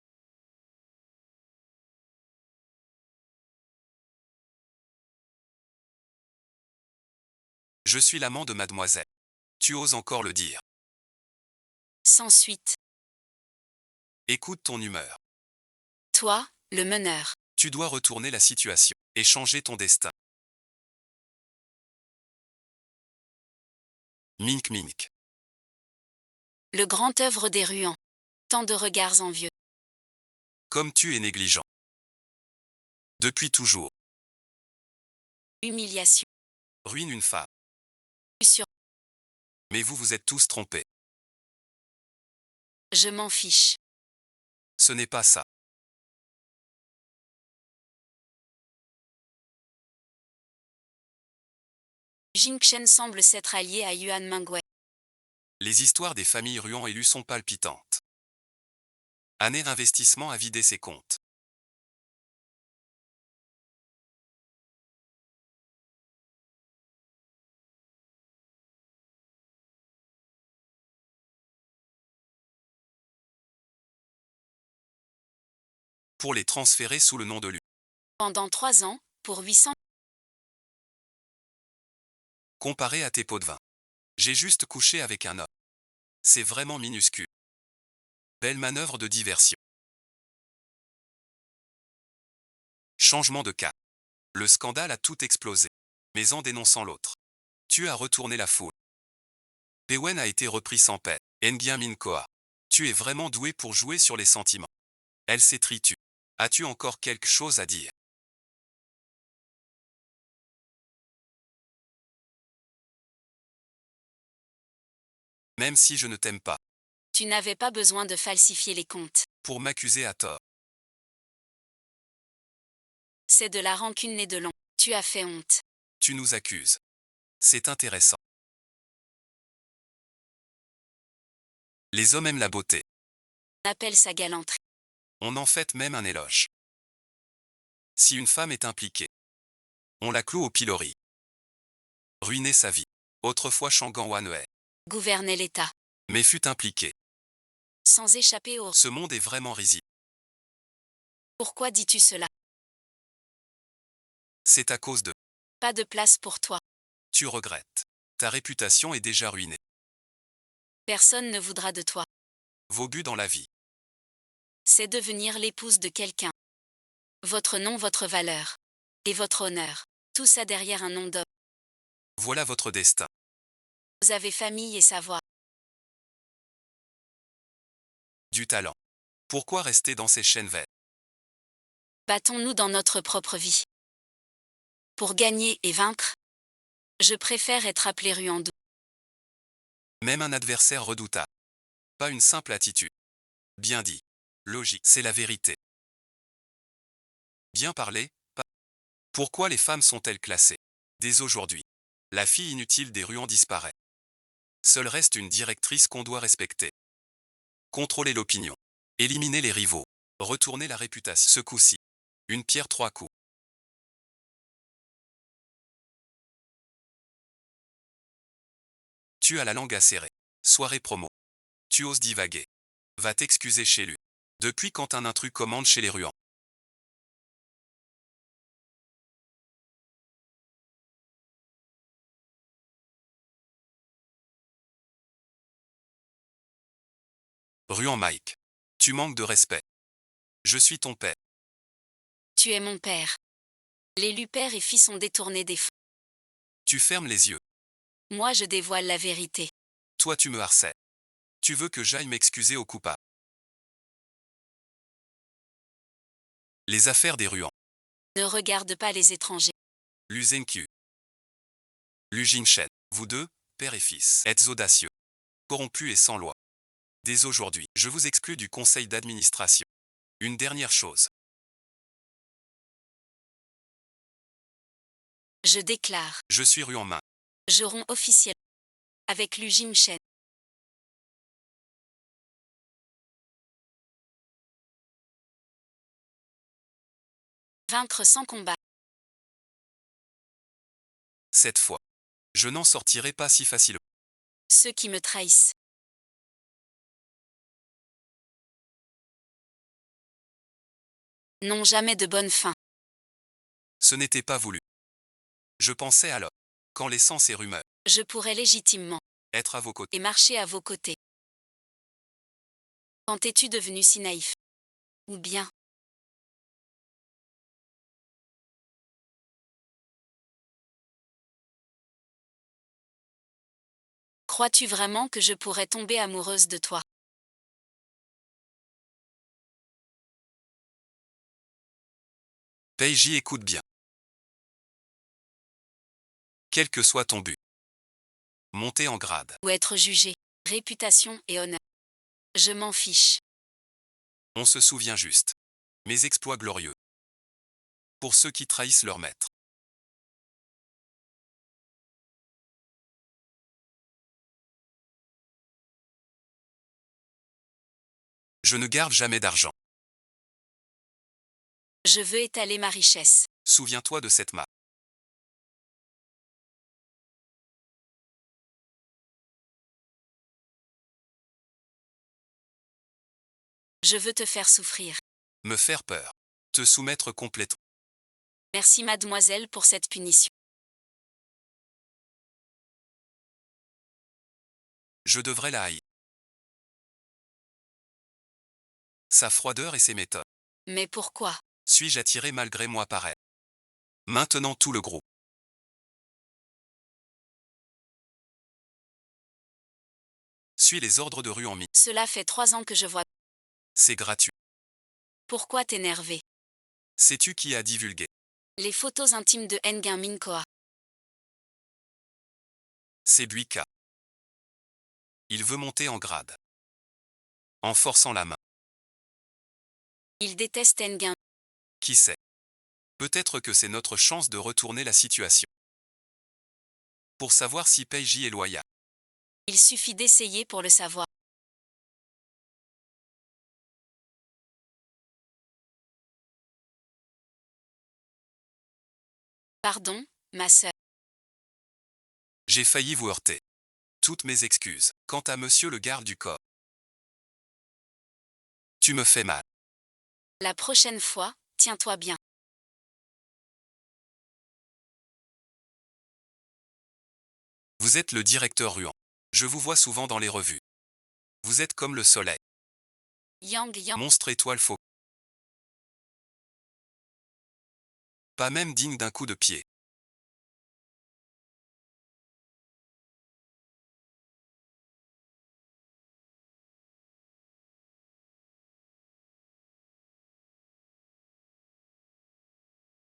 Je suis l'amant de mademoiselle. Tu oses encore le dire. Sans suite. Écoute ton humeur. Toi, le meneur. Tu dois retourner la situation et changer ton destin. Mink mink. Le grand œuvre des ruans. Tant de regards envieux. Comme tu es négligent. Depuis toujours. Humiliation. Ruine une femme. Sur. Mais vous vous êtes tous trompés. Je m'en fiche. Ce n'est pas ça. Jing Chen semble s'être allié à Yuan Mingwei. Les histoires des familles Ruan élues sont palpitantes. Année d'investissement a vidé ses comptes. Pour les transférer sous le nom de lui. Pendant 3 ans, pour 800. Comparé à tes pots de vin. J'ai juste couché avec un homme. C'est vraiment minuscule. Belle manœuvre de diversion. Changement de cap. Le scandale a tout explosé. Mais en dénonçant l'autre. Tu as retourné la foule. Pewen a été repris sans peine. Nguyen Minh Koa. Tu es vraiment doué pour jouer sur les sentiments. Elle s'étrie tu. As-tu encore quelque chose à dire? Même si je ne t'aime pas. Tu n'avais pas besoin de falsifier les comptes. Pour m'accuser à tort. C'est de la rancune née de long. Tu as fait honte. Tu nous accuses. C'est intéressant. Les hommes aiment la beauté. On appelle ça galanterie. On en fait même un éloge. Si une femme est impliquée, on la cloue au pilori. Ruiner sa vie. Autrefois Shangan Wanwei. Gouverner l'État. Mais fut impliquée. Sans échapper au. Ce monde est vraiment risible. Pourquoi dis-tu cela? C'est à cause de. Pas de place pour toi. Tu regrettes. Ta réputation est déjà ruinée. Personne ne voudra de toi. Vos buts dans la vie. C'est devenir l'épouse de quelqu'un. Votre nom, votre valeur. Et votre honneur. Tout ça derrière un nom d'homme. Voilà votre destin. Vous avez famille et savoir. Du talent. Pourquoi rester dans ces chaînes vaines? Battons-nous dans notre propre vie. Pour gagner et vaincre, je préfère être appelé Ruandou. Même un adversaire redoutable. Pas une simple attitude. Bien dit. Logique, c'est la vérité. Bien parlé, pas. Pourquoi les femmes sont-elles classées? Dès aujourd'hui. La fille inutile des Ruans disparaît. Seule reste une directrice qu'on doit respecter. Contrôler l'opinion. Éliminer les rivaux. Retourner la réputation. Ce coup-ci. Une pierre trois coups. Tu as la langue acérée. Soirée promo. Tu oses divaguer. Va t'excuser chez lui. Depuis quand un intrus commande chez les Ruans? Ruan Mike. Tu manques de respect. Je suis ton père. Tu es mon père. L'élu père et fils ont détourné des fonds. Tu fermes les yeux. Moi je dévoile la vérité. Toi tu me harcèles. Tu veux que j'aille m'excuser au coupable. Les affaires des Ruans. Ne regarde pas les étrangers. Lu Zengqiu. Lu Jingshen. Vous deux, père et fils, êtes audacieux. Corrompus et sans loi. Dès aujourd'hui, je vous exclus du conseil d'administration. Une dernière chose. Je déclare. Je suis Ruan Main. Je romps officiellement. Avec Lu Jingchen. Vaincre sans combat. Cette fois. Je n'en sortirai pas si facilement. Ceux qui me trahissent. N'ont jamais de bonne fin. Ce n'était pas voulu. Je pensais alors, qu'en laissant ces rumeurs, Je pourrais légitimement être à vos côtés. et marcher à vos côtés. Quand es-tu devenu si naïf? Ou bien, crois-tu vraiment que je pourrais tomber amoureuse de toi? Peiji, écoute bien. Quel que soit ton but. Monter en grade. Ou être jugé? Réputation et honneur. Je m'en fiche. On se souvient juste. Mes exploits glorieux. Pour ceux qui trahissent leur maître. Je ne garde jamais d'argent. Je veux étaler ma richesse. Souviens-toi de cette map. Je veux te faire souffrir. Me faire peur. Te soumettre complètement. Merci mademoiselle pour cette punition. Je devrais la haïr. Sa froideur et ses méthodes. Mais pourquoi? Suis-je attiré malgré moi par elle? Maintenant tout le groupe. Suis les ordres de rue en mi. Cela fait 3 ans que je vois. C'est gratuit. Pourquoi t'énerver? Sais-tu qui a divulgué? Les photos intimes de Nguyen Minh Khoa. C'est Buika. Il veut monter en grade. En forçant la main. Il déteste Nguyen. Qui sait? Peut-être que c'est notre chance de retourner la situation. Pour savoir si Peiji est loyal. Il suffit d'essayer pour le savoir. Pardon, ma sœur. J'ai failli vous heurter. Toutes mes excuses. Quant à monsieur le garde du corps. Tu me fais mal. La prochaine fois, tiens-toi bien. Vous êtes le directeur Ruan. Je vous vois souvent dans les revues. Vous êtes comme le soleil. Yang Yang. Monstre étoile faux. Pas même digne d'un coup de pied.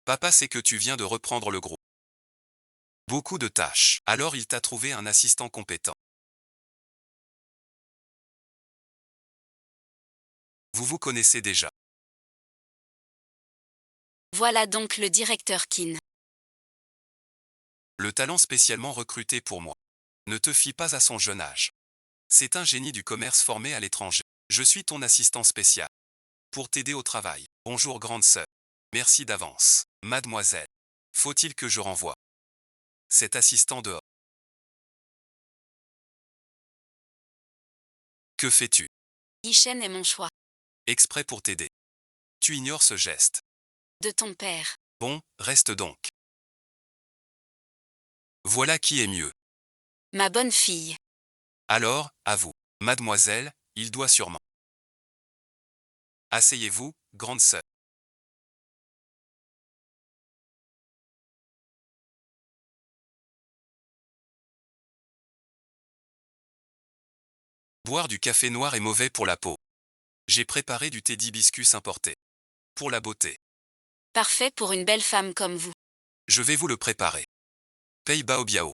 Papa sait que tu viens de reprendre le groupe. Beaucoup de tâches. Alors il t'a trouvé un assistant compétent. Vous vous connaissez déjà. Voilà donc le directeur Kin. Le talent spécialement recruté pour moi. Ne te fie pas à son jeune âge. C'est un génie du commerce formé à l'étranger. Je suis ton assistant spécial. Pour t'aider au travail. Bonjour grande sœur. Merci d'avance. Mademoiselle. Faut-il que je renvoie cet assistant dehors? Que fais-tu? Yishen est mon choix. Exprès pour t'aider. Tu ignores ce geste. De ton père. Bon, reste donc. Voilà qui est mieux. Ma bonne fille. Alors, à vous. Mademoiselle, il doit sûrement. Asseyez-vous, grande sœur. Boire du café noir est mauvais pour la peau. J'ai préparé du thé d'hibiscus importé. Pour la beauté. Parfait pour une belle femme comme vous. Je vais vous le préparer. Pei Bao Biao.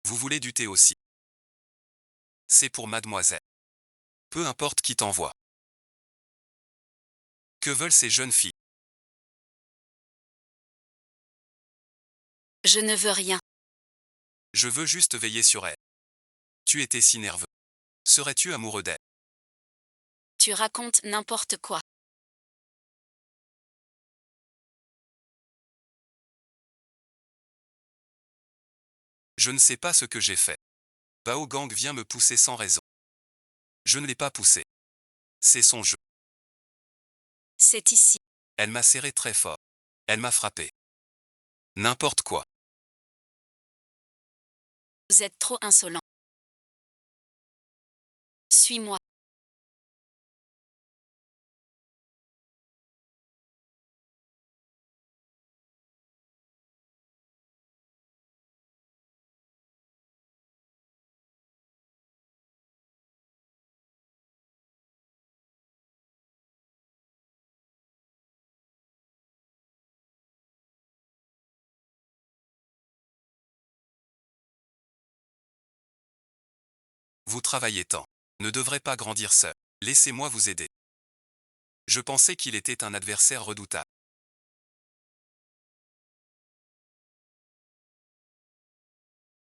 Vous voulez du thé aussi? C'est pour mademoiselle. Peu importe qui t'envoie. Que veulent ces jeunes filles? Je ne veux rien. Je veux juste veiller sur elle. Tu étais si nerveux. Serais-tu amoureux d'elle? Tu racontes n'importe quoi. Je ne sais pas ce que j'ai fait. Bao Gang vient me pousser sans raison. Je ne l'ai pas poussé. C'est son jeu. C'est ici. Elle m'a serré très fort. Elle m'a frappé. N'importe quoi. Vous êtes trop insolent. Suis-moi. Vous travaillez tant. Ne devrez pas grandir seul. Laissez-moi vous aider. Je pensais qu'il était un adversaire redoutable.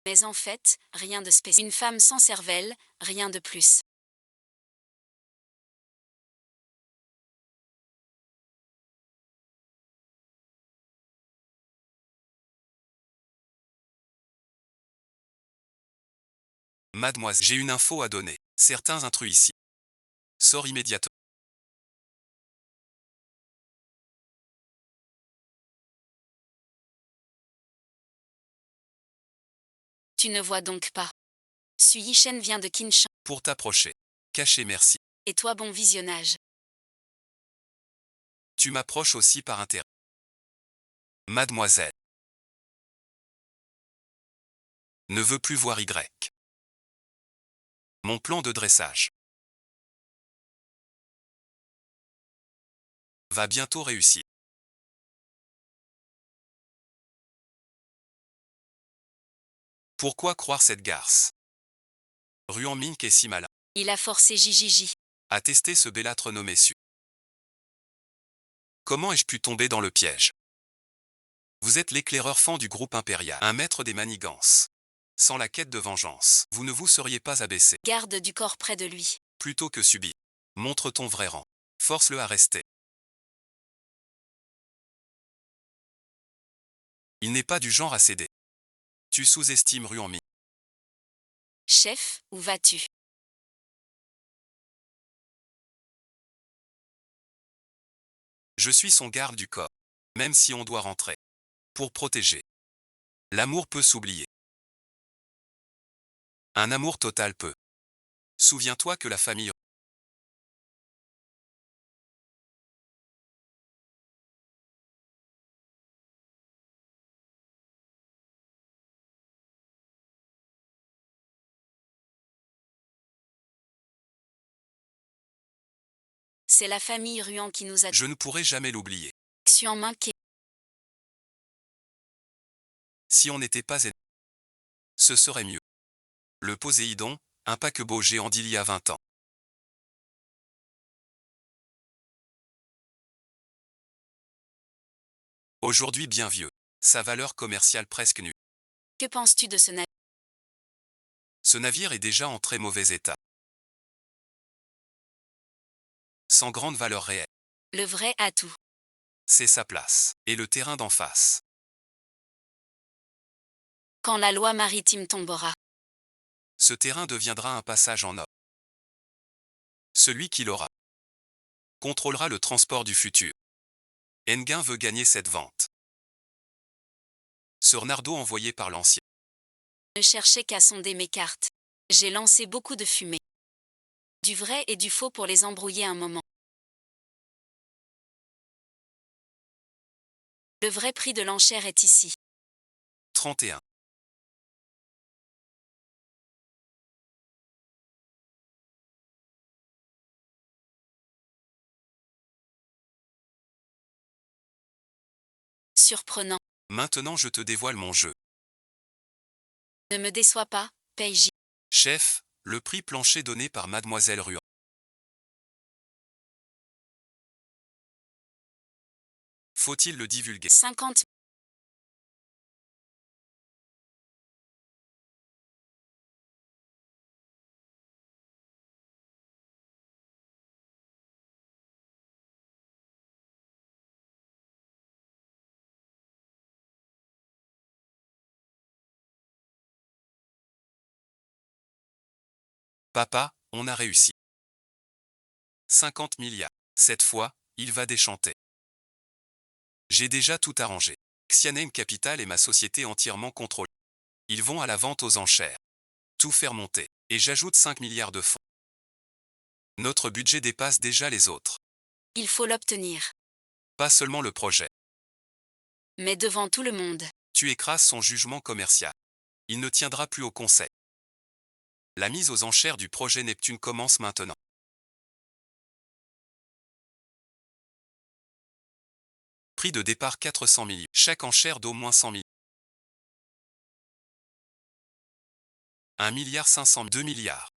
Mais en fait, rien de spécial. Une femme sans cervelle, rien de plus. Mademoiselle, j'ai une info à donner. Certains intrus ici. Sors immédiatement. Tu ne vois donc pas. Sui Shen vient de Qinshan. Pour t'approcher. Caché merci. Et toi bon visionnage. Tu m'approches aussi par intérêt. Mademoiselle. Ne veut plus voir Y. Mon plan de dressage va bientôt réussir. Pourquoi croire cette garce? Ruan Mink est si malin. Il a forcé Jijiji. À tester ce bellâtre nommé Su. Comment ai-je pu tomber dans le piège? Vous êtes l'éclaireur fan du groupe impérial, un maître des manigances. Sans la quête de vengeance, vous ne vous seriez pas abaissé. Garde du corps près de lui. Plutôt que subir. Montre ton vrai rang. Force-le à rester. Il n'est pas du genre à céder. Tu sous-estimes Ruan Mink. Chef, où vas-tu? Je suis son garde du corps. Même si on doit rentrer. Pour protéger. L'amour peut s'oublier. Un amour total peut. Souviens-toi que la famille... C'est la famille Ruan qui nous a... Je ne pourrai jamais l'oublier. Xuan Mink et... Si on n'était pas ennemis, ce serait mieux. Le Poséidon, un paquebot géant d'il y a 20 ans. Aujourd'hui bien vieux. Sa valeur commerciale presque nulle. Que penses-tu de ce navire? Ce navire est déjà en très mauvais état. Sans grande valeur réelle. Le vrai atout. C'est sa place. Et le terrain d'en face. Quand la loi maritime tombera. Ce terrain deviendra un passage en or. Celui qui l'aura contrôlera le transport du futur. Enguin veut gagner cette vente. Ce Nardo envoyé par l'ancien. Ne cherchais qu'à sonder mes cartes. J'ai lancé beaucoup de fumée. Du vrai et du faux pour les embrouiller un moment. Le vrai prix de l'enchère est ici. 31. Surprenant. Maintenant je te dévoile mon jeu. Ne me déçois pas, Peiji. Chef, le prix plancher donné par Mademoiselle Ruan. Faut-il le divulguer? 50. Papa, on a réussi. 50 milliards. Cette fois, il va déchanter. J'ai déjà tout arrangé. Xianem Capital est ma société entièrement contrôlée. Ils vont à la vente aux enchères. Tout faire monter. Et j'ajoute 5 milliards de fonds. Notre budget dépasse déjà les autres. Il faut l'obtenir. Pas seulement le projet. Mais devant tout le monde. Tu écrases son jugement commercial. Il ne tiendra plus au conseil. La mise aux enchères du projet Neptune commence maintenant. Prix de départ 400 millions. Chaque enchère d'au moins 100 millions. 1 milliard 500, 2 milliards.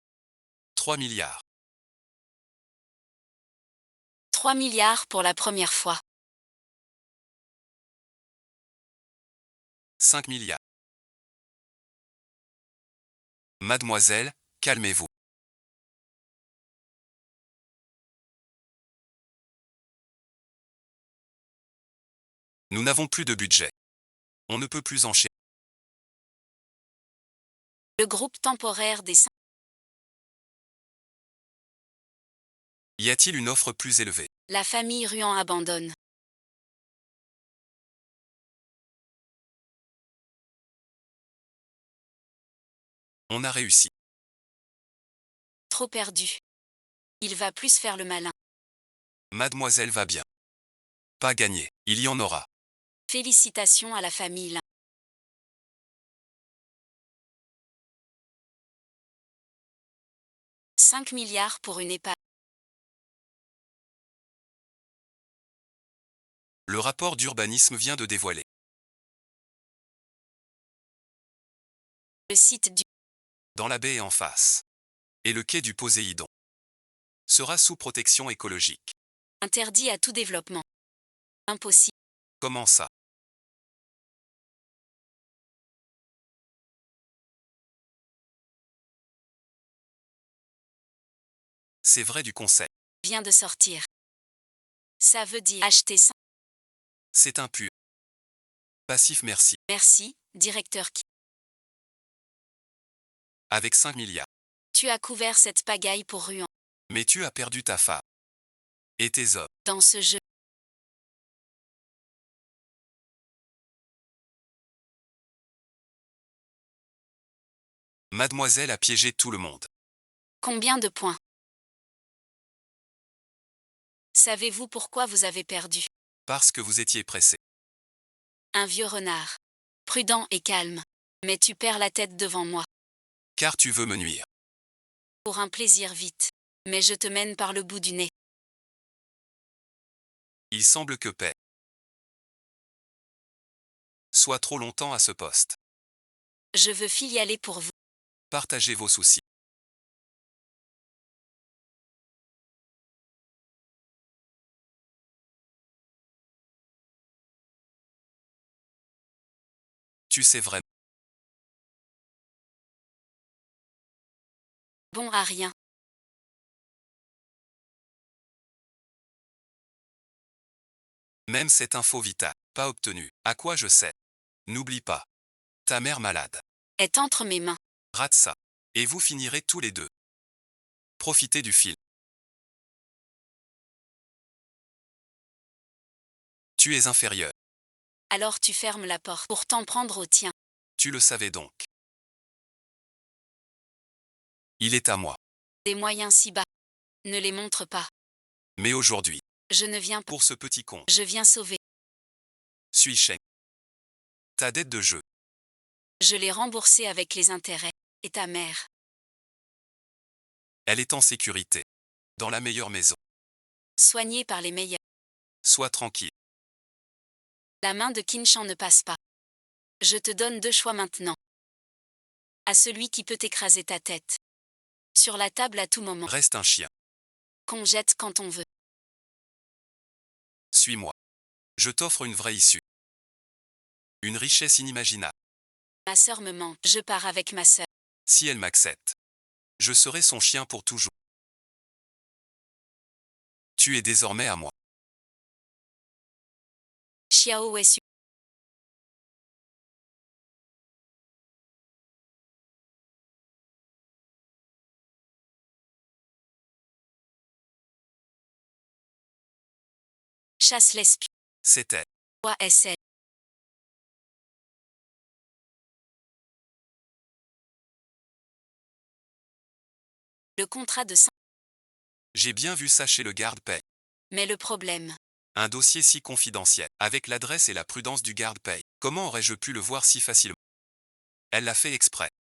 3 milliards. 3 milliards pour la première fois. 5 milliards. Mademoiselle, calmez-vous. Nous n'avons plus de budget. On ne peut plus enchaîner. Le groupe temporaire des Y a-t-il une offre plus élevée? La famille Ruan abandonne. On a réussi. Trop perdu. Il va plus faire le malin. Mademoiselle va bien. Pas gagné. Il y en aura. Félicitations à la famille Lin. « 5 milliards pour une épargne. Le rapport d'urbanisme vient de dévoiler. Le site du Dans la baie en face. Et le quai du Poséidon. Sera sous protection écologique. interdit à tout développement. Impossible. Comment ça? C'est vrai du conseil. Vient de sortir. Ça veut dire acheter 5. C'est impur. Passif merci. Merci, directeur qui. Avec 5 milliards. Tu as couvert cette pagaille pour Ruan. Mais tu as perdu ta femme. Et tes hommes. Dans ce jeu. Mademoiselle a piégé tout le monde. Combien de points? Savez-vous pourquoi vous avez perdu? Parce que vous étiez pressé. Un vieux renard. Prudent et calme. Mais tu perds la tête devant moi. Car tu veux me nuire. Pour un plaisir vite. Mais je te mène par le bout du nez. Il semble que paix soit trop longtemps à ce poste. Je veux filialer pour vous. Partagez vos soucis. Tu sais vraiment. Bon à rien. Même cette info vitale, pas obtenue. À quoi je sais? N'oublie pas. Ta mère malade. Est entre mes mains. Rate ça. Et vous finirez tous les deux. Profitez du film. Tu es inférieur. Alors tu fermes la porte pour t'en prendre au tien. Tu le savais donc. Il est à moi. Des moyens si bas. Ne les montre pas. Mais aujourd'hui, Je ne viens pas. pour ce petit con, Je viens sauver. suis Sheng. Ta dette de jeu. Je l'ai remboursée avec les intérêts. Et ta mère. Elle est en sécurité. Dans la meilleure maison. Soignée par les meilleurs. Sois tranquille. La main de Kinchan ne passe pas. Je te donne 2 choix maintenant. À celui qui peut écraser ta tête. Sur la table à tout moment. Reste un chien. Qu'on jette quand on veut. Suis-moi. Je t'offre une vraie issue. Une richesse inimaginable. Ma sœur me manque. Je pars avec ma sœur. Si elle m'accepte, je serai son chien pour toujours. Tu es désormais à moi. Xiao est Chasse l'espion. C'était. OSL. Le contrat de J'ai bien vu ça chez le garde-paye. Mais le problème. Un dossier si confidentiel, avec l'adresse et la prudence du garde-paye. Comment aurais-je pu le voir si facilement? Elle l'a fait exprès.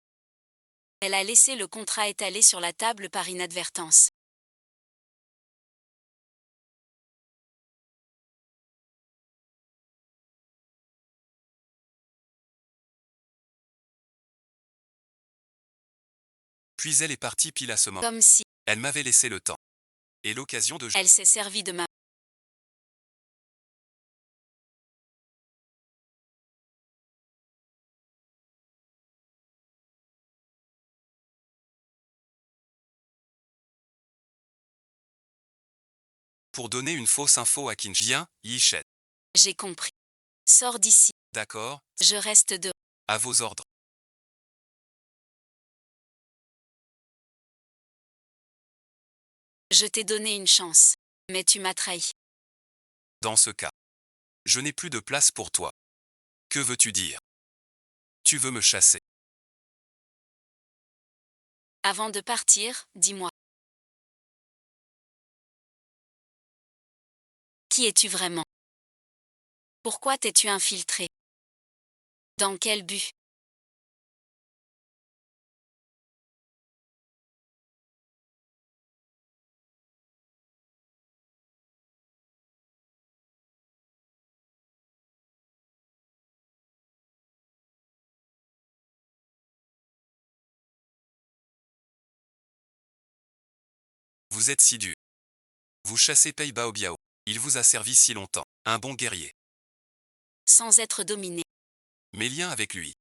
Elle a laissé le contrat étalé sur la table par inadvertance. Puis elle est partie pile à ce moment. Comme si Elle m'avait laissé le temps. Et l'occasion de... elle s'est servie de ma... Pour donner une fausse info à Kinch. Viens, Yichet. J'ai compris. Sors d'ici. D'accord, Je reste dehors. à vos ordres. Je t'ai donné une chance. Mais tu m'as trahi. Dans ce cas, je n'ai plus de place pour toi. Que veux-tu dire? Tu veux me chasser? Avant de partir, dis-moi. Qui es-tu vraiment? Pourquoi t'es-tu infiltré? Dans quel but? Vous êtes si dur. Vous chassez Pei-Bao Biao. Il vous a servi si longtemps. Un bon guerrier. Sans être dominé. Mes liens avec lui.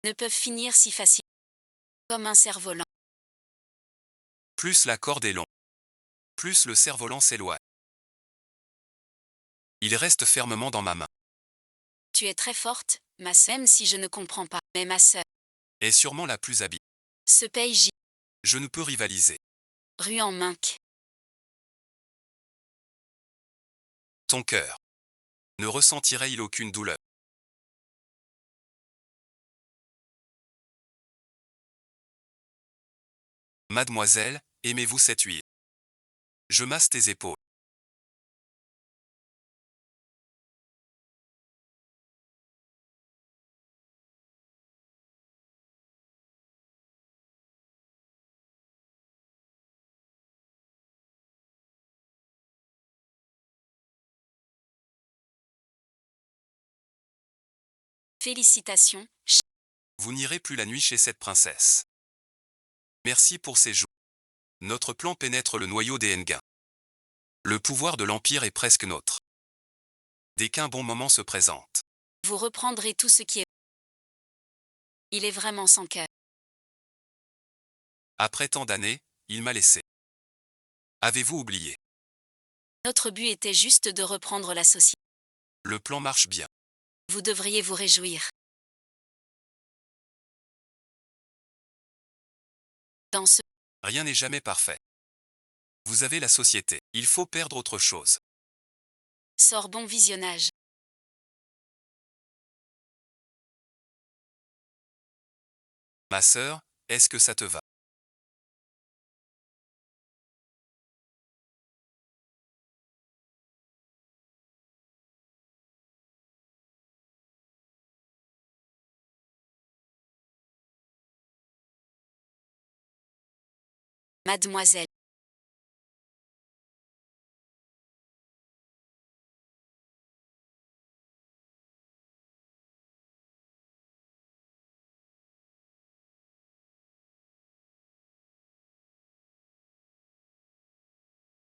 Ne peuvent finir si facilement. Comme un cerf-volant. Plus la corde est longue, plus le cerf-volant s'éloigne. Il reste fermement dans ma main. Tu es très forte, ma sœur. Même si je ne comprends pas. Mais ma sœur. Est sûrement la plus habile. Ce PJ. Je ne peux rivaliser. Rue en Minc. Ton cœur. Ne ressentirait-il aucune douleur? Mademoiselle, aimez-vous cette huile? Je masse tes épaules. Félicitations. Vous n'irez plus la nuit chez cette princesse. Merci pour ces jours. Notre plan pénètre le noyau des Engains. Le pouvoir de l'Empire est presque nôtre. Dès qu'un bon moment se présente. Vous reprendrez tout ce qui est. Il est vraiment sans cœur. Après tant d'années, il m'a laissé. Avez-vous oublié? Notre but était juste de reprendre la société. Le plan marche bien. Vous devriez vous réjouir. Dans ce... Rien n'est jamais parfait. Vous avez la société. Il faut perdre autre chose. Sort bon visionnage. Ma sœur, est-ce que ça te va? Mademoiselle.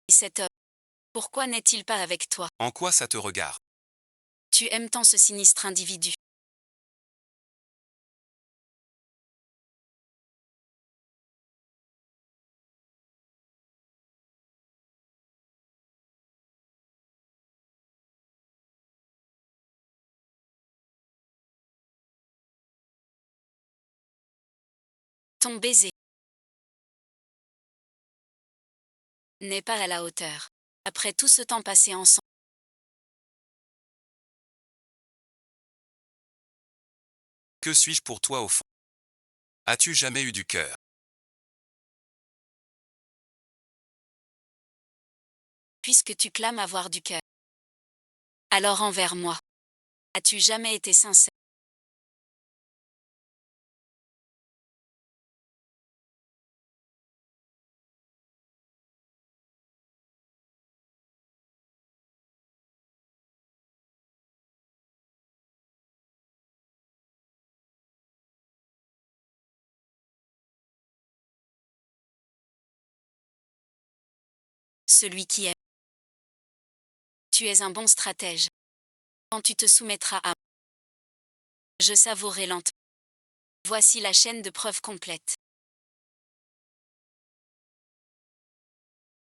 Et cet homme. Pourquoi n'est-il pas avec toi? En quoi ça te regarde? Tu aimes tant ce sinistre individu. Ton baiser n'est pas à la hauteur. Après tout ce temps passé ensemble, Que suis-je pour toi au fond? As-tu jamais eu du cœur? puisque tu clames avoir du cœur. Alors envers moi, as-tu jamais été sincère? Celui qui aime. Tu es un bon stratège. Quand tu te soumettras à moi, je savourerai lentement. Voici la chaîne de preuves complète.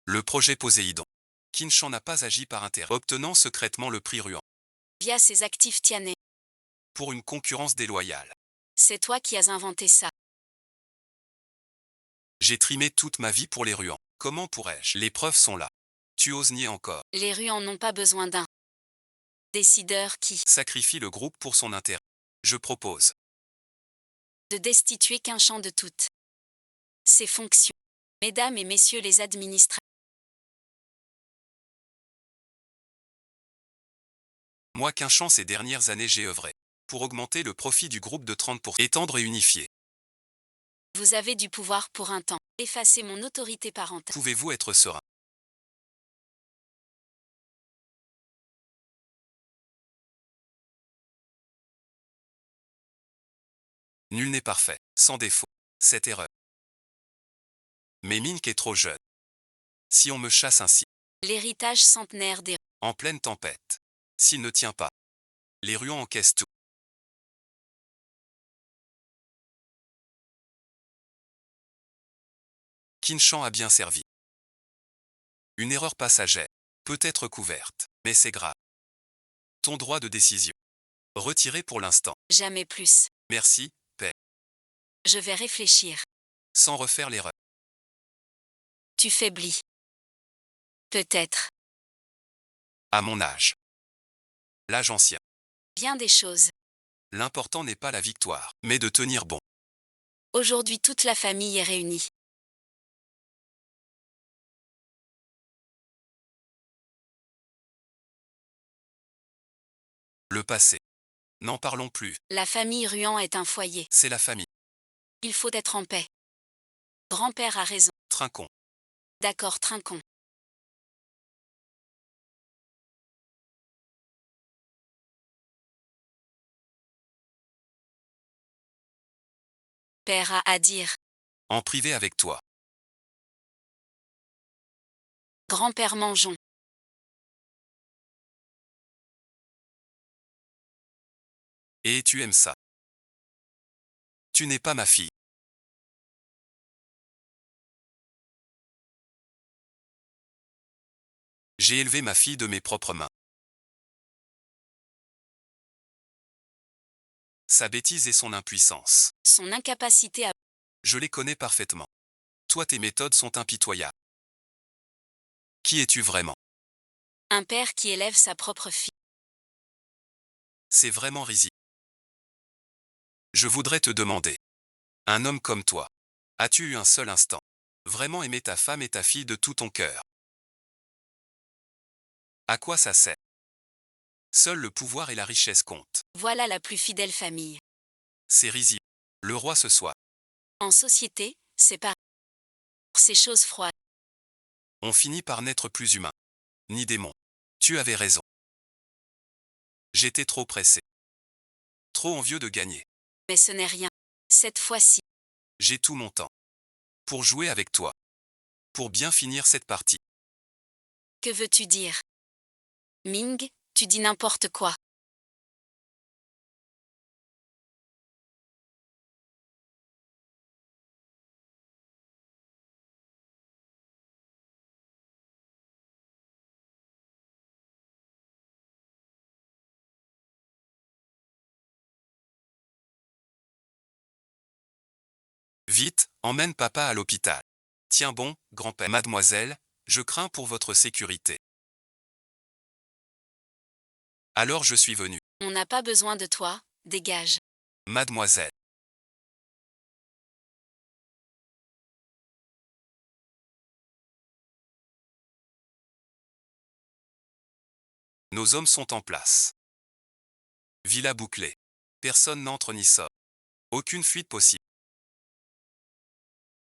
Le projet Poséidon. Kinshan n'a pas agi par intérêt, obtenant secrètement le prix Ruan, Via ses actifs Tianais. pour une concurrence déloyale. C'est toi qui as inventé ça. J'ai trimé toute ma vie pour les Ruans. Comment pourrais-je? Les preuves sont là. Tu oses nier encore. Les Ruans n'ont pas besoin d'un décideur qui Sacrifie le groupe pour son intérêt. Je propose. de destituer qu'un champ de toutes ses fonctions. Mesdames et messieurs les administrateurs, Moi Kinshan ces dernières années j'ai œuvré. Pour augmenter le profit du groupe de 30%. Étendre et unifier. vous avez du pouvoir pour un temps. Effacez mon autorité parentale. Pouvez-vous être serein? Nul n'est parfait, sans défaut. Cette erreur. Mais Mink est trop jeune. Si on me chasse ainsi, L'héritage centenaire des en pleine tempête, s'il ne tient pas, les Ruans encaissent tout. Kinshan a bien servi. Une erreur passagère, peut être couverte, mais c'est grave. Ton droit de décision. Retiré pour l'instant. jamais plus. Merci, paix. Je vais réfléchir. Sans refaire l'erreur. Tu faiblis. Peut-être. À mon âge. L'âge ancien. Bien des choses. L'important n'est pas la victoire, mais de tenir bon. Aujourd'hui toute la famille est réunie. Le passé. N'en parlons plus, La famille Ruan est un foyer. c'est la famille. Il faut être en paix. Grand-père a raison. Trinquons. D'accord, trinquons. Père a à dire. En privé avec toi. Grand-père mangeons. Et tu aimes ça. Tu n'es pas ma fille. J'ai élevé ma fille de mes propres mains. Sa bêtise et son impuissance. Son incapacité à... Je les connais parfaitement. Toi tes méthodes sont impitoyables. Qui es-tu vraiment? Un père qui élève sa propre fille. C'est vraiment risible. Je voudrais te demander. Un homme comme toi. As-tu eu un seul instant? Vraiment aimer ta femme et ta fille de tout ton cœur? À quoi ça sert? Seul le pouvoir et la richesse comptent. Voilà la plus fidèle famille. C'est risible. Le roi ce soir. En société, c'est pas ces choses froides. On finit par n'être plus humain. Ni démon. Tu avais raison. J'étais trop pressé. Trop envieux de gagner. Mais ce n'est rien. Cette fois-ci, J'ai tout mon temps. Pour jouer avec toi. Pour bien finir cette partie. que veux-tu dire? Ming, tu dis n'importe quoi. Vite, emmène papa à l'hôpital. Tiens bon, grand-père. Mademoiselle, Je crains pour votre sécurité. Alors je suis venu. On n'a pas besoin de toi, dégage. Mademoiselle. Nos hommes sont en place. Villa bouclée. Personne n'entre ni sort. Aucune fuite possible.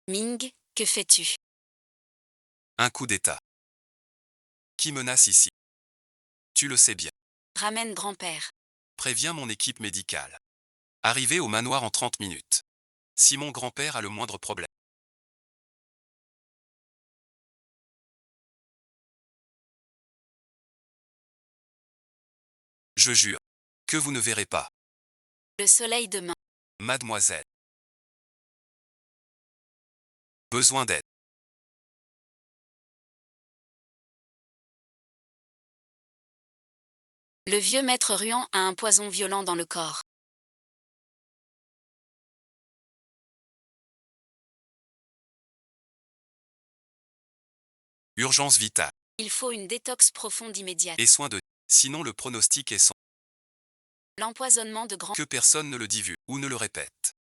Ming, que fais-tu? Un coup d'état. Qui menace ici? Tu le sais bien. Ramène grand-père. Préviens mon équipe médicale. Arrivé au manoir en 30 minutes. Si mon grand-père a le moindre problème. Je jure. Que vous ne verrez pas. Le soleil demain. Mademoiselle. Besoin d'aide. Le vieux maître Ruan a un poison violent dans le corps. Urgence vitale. Il faut une détox profonde immédiate. Et soin de. Sinon le pronostic est sans. L'empoisonnement de grand... Que personne ne le dit vu ou ne le répète.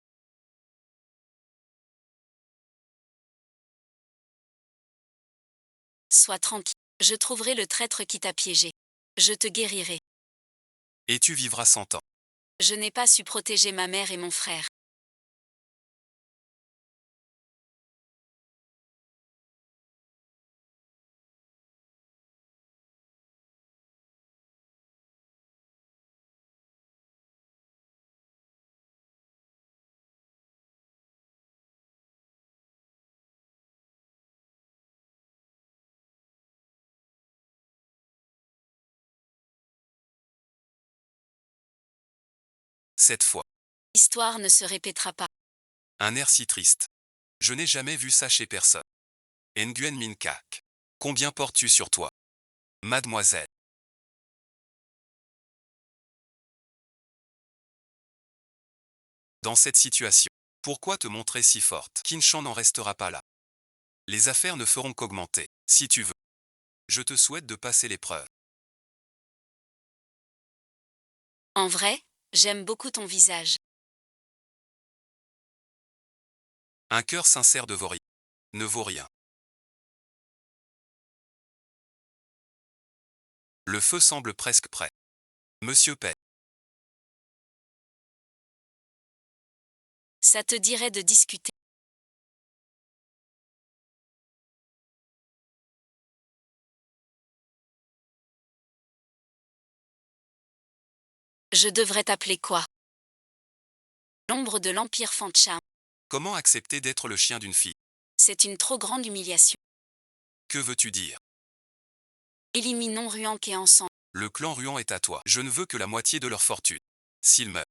Sois tranquille. Je trouverai le traître qui t'a piégé. Je te guérirai. Et tu vivras 100 ans. Je n'ai pas su protéger ma mère et mon frère. Cette fois. L'histoire ne se répétera pas. Un air si triste. Je n'ai jamais vu ça chez personne. Nguyen Minh Kak. Combien portes-tu sur toi? Mademoiselle. Dans cette situation, pourquoi te montrer si forte? Kinshan n'en restera pas là. Les affaires ne feront qu'augmenter. Si tu veux. Je te souhaite de passer l'épreuve. En vrai, j'aime beaucoup ton visage. Un cœur sincère ne vaut rien. Le feu semble presque prêt. Monsieur Pei. Ça te dirait de discuter. Je devrais t'appeler quoi? L'ombre de l'Empire Fancham. Comment accepter d'être le chien d'une fille? C'est une trop grande humiliation. Que veux-tu dire? Éliminons Ruan et ensemble. Le clan Ruan est à toi. Je ne veux que la moitié de leur fortune. S'il meurt,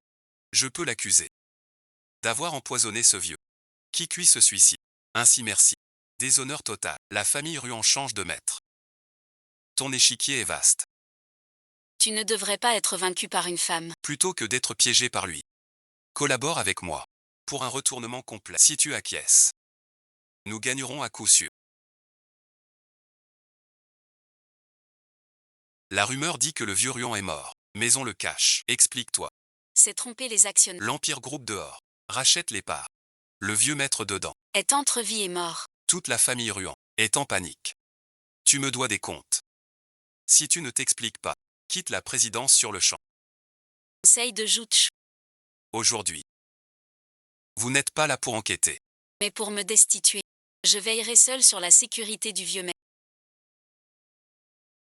je peux l'accuser d'avoir empoisonné ce vieux. Qui cuit ce suicide? Ainsi merci. Déshonneur total. La famille Ruan change de maître. Ton échiquier est vaste. Tu ne devrais pas être vaincu par une femme. Plutôt que d'être piégé par lui. Collabore avec moi. Pour un retournement complet. Si tu acquiesces, nous gagnerons à coup sûr. La rumeur dit que le vieux Ruan est mort. Mais on le cache. Explique-toi. C'est tromper les actionnaires. L'Empire groupe dehors. Rachète les parts. Le vieux maître dedans. Est entre vie et mort. Toute la famille Ruan est en panique. Tu me dois des comptes. Si tu ne t'expliques pas, quitte la présidence sur le champ. Conseil de Jutch. Aujourd'hui. Vous n'êtes pas là pour enquêter. Mais pour me destituer. Je veillerai seul sur la sécurité du vieux maître.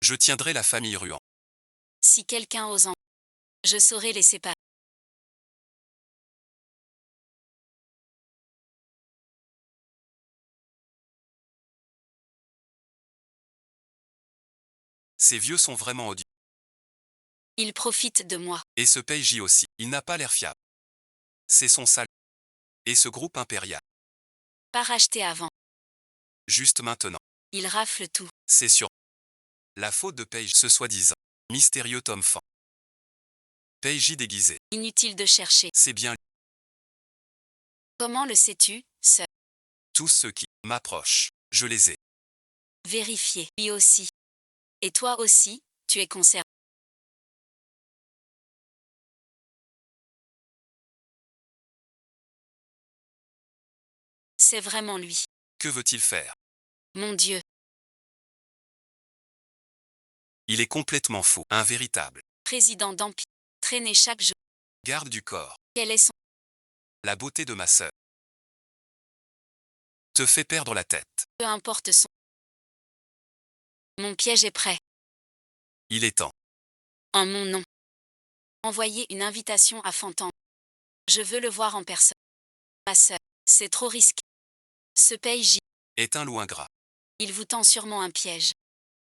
Je tiendrai la famille Ruan. Si quelqu'un ose en... Je saurai les séparer. Ces vieux sont vraiment odieux. Ils profitent de moi. Et ce Peiji aussi. Il n'a pas l'air fiable. C'est son salut. Et ce groupe impérial. Pas racheté avant. Juste maintenant. Ils raflent tout. C'est sûr. La faute de Peiji, ce soi-disant mystérieux Tom Fan. Peiji déguisé. Inutile de chercher. C'est bien lui. Comment le sais-tu, sœur? Tous ceux qui m'approchent, je les ai Vérifiez. Lui aussi. Et toi aussi, tu es concerné. C'est vraiment lui. Que veut-il faire? Mon Dieu. Il est complètement fou. Un véritable Président d'Empire. Traîné chaque jour. garde du corps. Quel est son... La beauté de ma sœur te fait perdre la tête. Peu importe son... Mon piège est prêt. Il est temps. En mon nom. Envoyez une invitation à Fantan. Je veux le voir en personne. Ma sœur. C'est trop risqué. Ce PJ. Est un loup ingrat. Il vous tend sûrement un piège.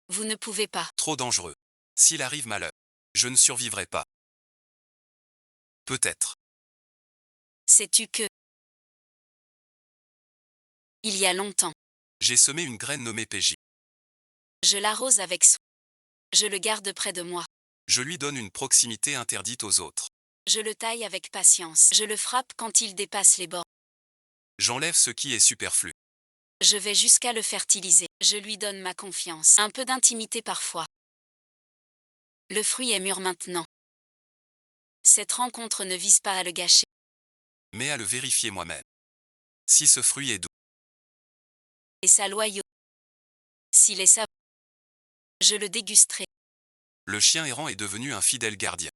Vous ne pouvez pas. Trop dangereux. S'il arrive malheur, je ne survivrai pas. Peut-être. Sais-tu que... Il y a longtemps. J'ai semé une graine nommée PJ. Je l'arrose avec soin. Je le garde près de moi. Je lui donne une proximité interdite aux autres. Je le taille avec patience. Je le frappe quand il dépasse les bords. J'enlève ce qui est superflu. Je vais jusqu'à le fertiliser. Je lui donne ma confiance. Un peu d'intimité parfois. Le fruit est mûr maintenant. Cette rencontre ne vise pas à le gâcher. Mais à le vérifier moi-même. Si ce fruit est doux, Et sa loyauté. S'il est savoureux, je le dégusterai. le chien errant est devenu un fidèle gardien.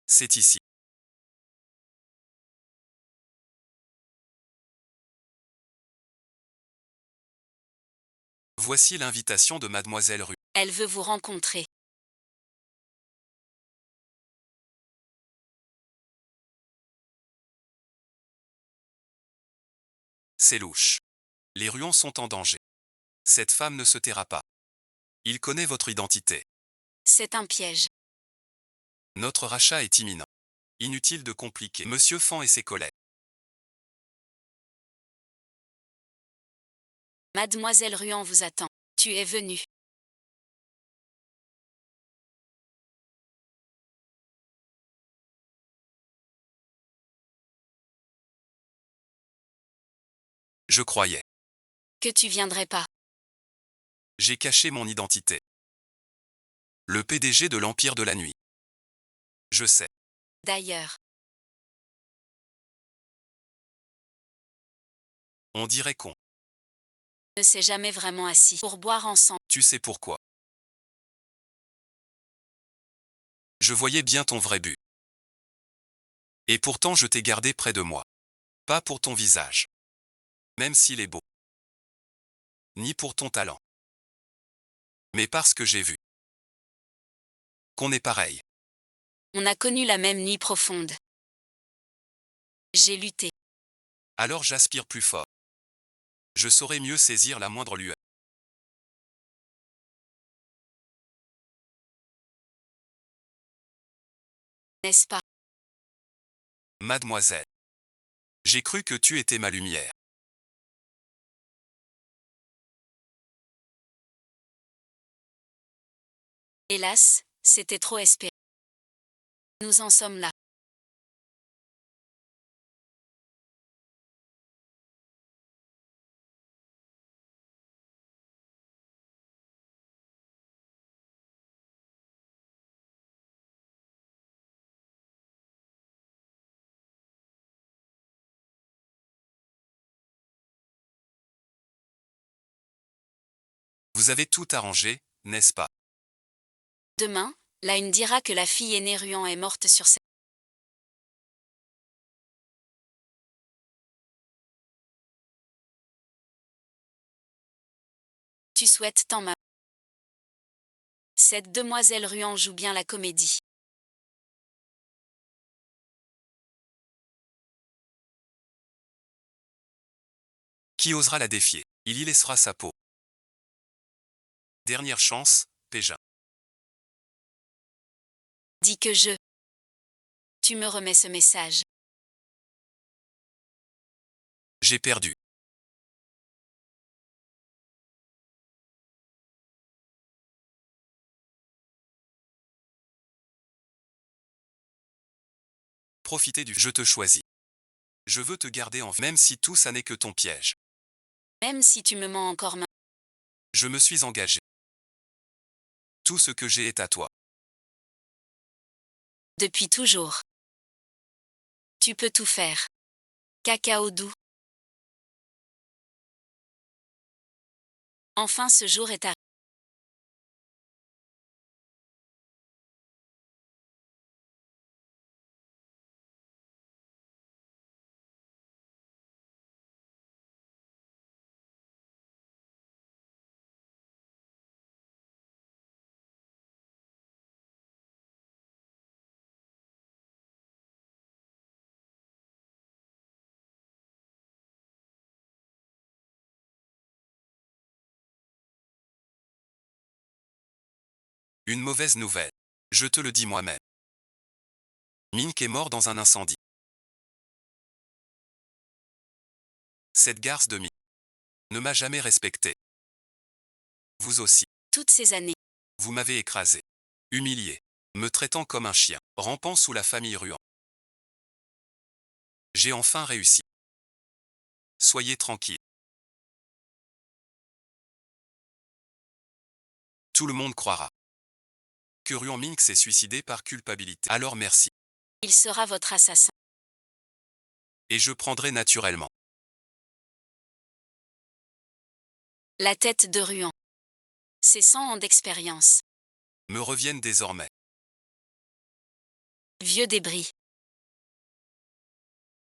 C'est ici. Voici l'invitation de Mademoiselle Rue. Elle veut vous rencontrer. C'est louche. Les Ruans sont en danger. Cette femme ne se taira pas. Il connaît votre identité. C'est un piège. Notre rachat est imminent. Inutile de compliquer. Monsieur Fan et ses collègues. Mademoiselle Ruan vous attend. Tu es venue. Je croyais. Que tu viendrais pas. J'ai caché mon identité. Le PDG de l'Empire de la Nuit. Je sais. D'ailleurs, On dirait qu'on. ne s'est jamais vraiment assis pour boire ensemble. Tu sais pourquoi. Je voyais bien ton vrai but. Et pourtant je t'ai gardé près de moi. Pas pour ton visage. Même s'il est beau. Ni pour ton talent. Mais parce que j'ai vu. Qu'on est pareil. On a connu la même nuit profonde. J'ai lutté. Alors j'aspire plus fort. Je saurais mieux saisir la moindre lueur. N'est-ce pas? Mademoiselle. J'ai cru que tu étais ma lumière. Hélas, c'était trop espéré. Nous en sommes là. Vous avez tout arrangé, n'est-ce pas? Demain, Line dira que la fille aînée Ruan est morte sur cette... Tu souhaites tant ma... Cette demoiselle Ruan joue bien la comédie. Qui osera la défier? Il y laissera sa peau. Dernière chance, Péja. Dis que je... Tu me remets ce message. J'ai perdu. Profitez du je te choisis. Je veux te garder en vie, même si tout ça n'est que ton piège. Même si tu me mens encore maintenant. Je me suis engagé. Tout ce que j'ai est à toi. Depuis toujours. Tu peux tout faire. Cacao doux. Enfin ce jour est arrivé. Une mauvaise nouvelle. Je te le dis moi-même. Mink est mort dans un incendie. Cette garce de Mink ne m'a jamais respecté. Vous aussi. Toutes ces années. Vous m'avez écrasé. Humilié. Me traitant comme un chien, rampant sous la famille Ruan. J'ai enfin réussi. Soyez tranquille. Tout le monde croira que Ruan Mink s'est suicidé par culpabilité. Alors merci. Il sera votre assassin. Et je prendrai naturellement. La tête de Ruan. Ses 100 ans d'expérience. Me reviennent désormais. Vieux débris.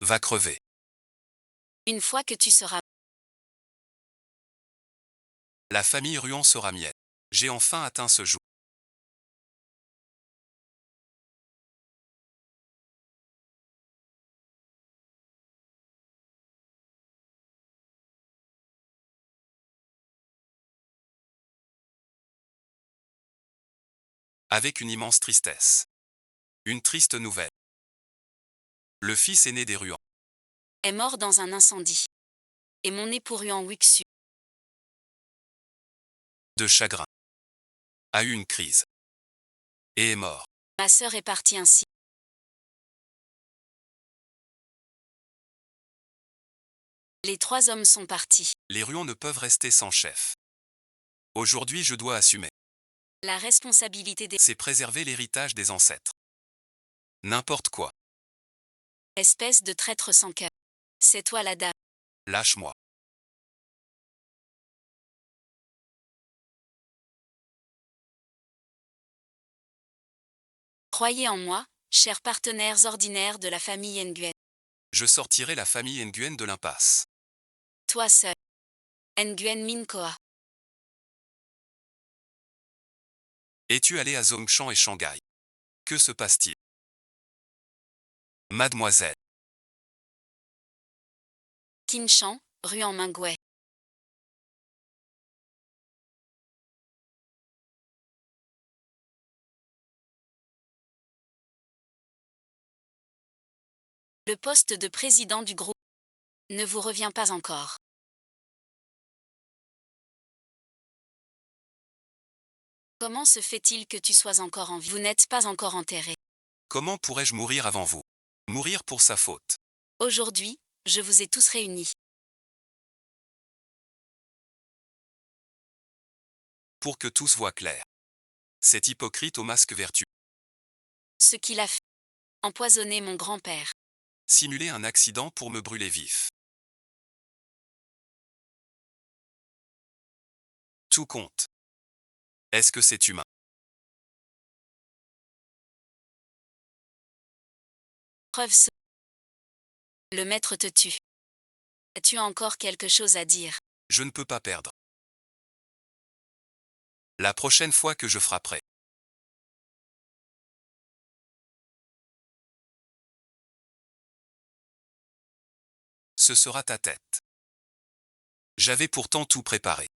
Va crever. Une fois que tu seras. La famille Ruan sera mienne. J'ai enfin atteint ce jour. Avec une immense tristesse. Une triste nouvelle. Le fils aîné des Ruan Est mort dans un incendie. Et mon époux Ruan Wixu. de chagrin a eu une crise et est mort. Ma sœur est partie ainsi. Les 3 hommes sont partis. Les Ruan ne peuvent rester sans chef. Aujourd'hui je dois assumer. La responsabilité des C'est préserver l'héritage des ancêtres. N'importe quoi. espèces de traîtres sans cœur. C'est toi la dame. Lâche-moi. Croyez en moi, chers partenaires ordinaires de la famille Nguyen. Je sortirai la famille Nguyen de l'impasse. Toi seul. Nguyen Minh Koa. Es-tu allé à Zhongshan et Shanghai? Que se passe-t-il? Mademoiselle. Kim Chan, Ruan Mingwei. Le poste de président du groupe ne vous revient pas encore. Comment se fait-il que tu sois encore en vie? Vous n'êtes pas encore enterré. Comment pourrais-je mourir avant vous? Mourir pour sa faute. Aujourd'hui, je vous ai tous réunis. Pour que tous voient clair. Cet hypocrite au masque vertueux. Ce qu'il a fait. Empoisonner mon grand-père. Simuler un accident pour me brûler vif. Tout compte. Est-ce que c'est humain? Preuve ce. Le maître te tue. As-tu encore quelque chose à dire? Je ne peux pas perdre. La prochaine fois que je frapperai. Ce sera ta tête. J'avais pourtant tout préparé.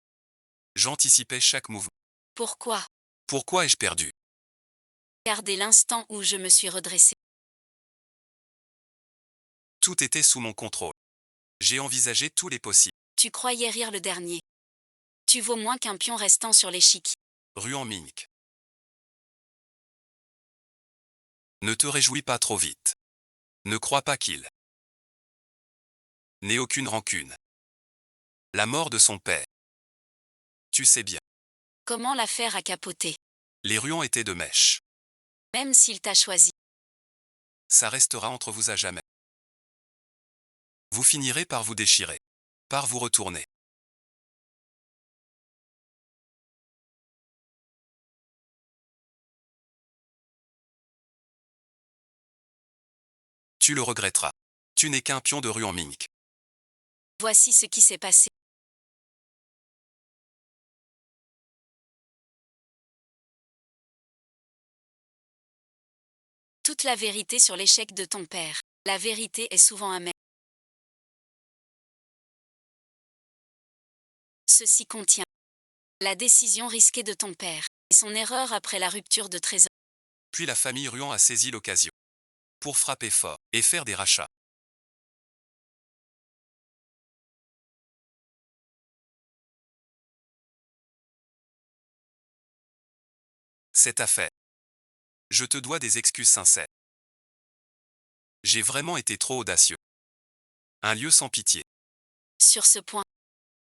J'anticipais chaque mouvement. Pourquoi? Pourquoi ai-je perdu? Car dès l'instant où je me suis redressé. Tout était sous mon contrôle. J'ai envisagé tous les possibles. Tu croyais rire le dernier. Tu vaux moins qu'un pion restant sur l'échiquier. Ruan Mink. Ne te réjouis pas trop vite. Ne crois pas qu'il N'aie aucune rancune. La mort de son père. Tu sais bien. Comment l'affaire a capoté? Les Ruan étaient de mèche. Même s'il t'a choisi. Ça restera entre vous à jamais. Vous finirez par vous déchirer. Par vous retourner. Tu le regretteras. Tu n'es qu'un pion de Ruan Mink. Voici ce qui s'est passé. Toute la vérité sur l'échec de ton père. La vérité est souvent amère. Ceci contient la décision risquée de ton père et son erreur après la rupture de Trésor. Puis la famille Ruan a saisi l'occasion. Pour frapper fort et faire des rachats. Cette affaire. Je te dois des excuses sincères. J'ai vraiment été trop audacieux. Un lieu sans pitié. Sur ce point,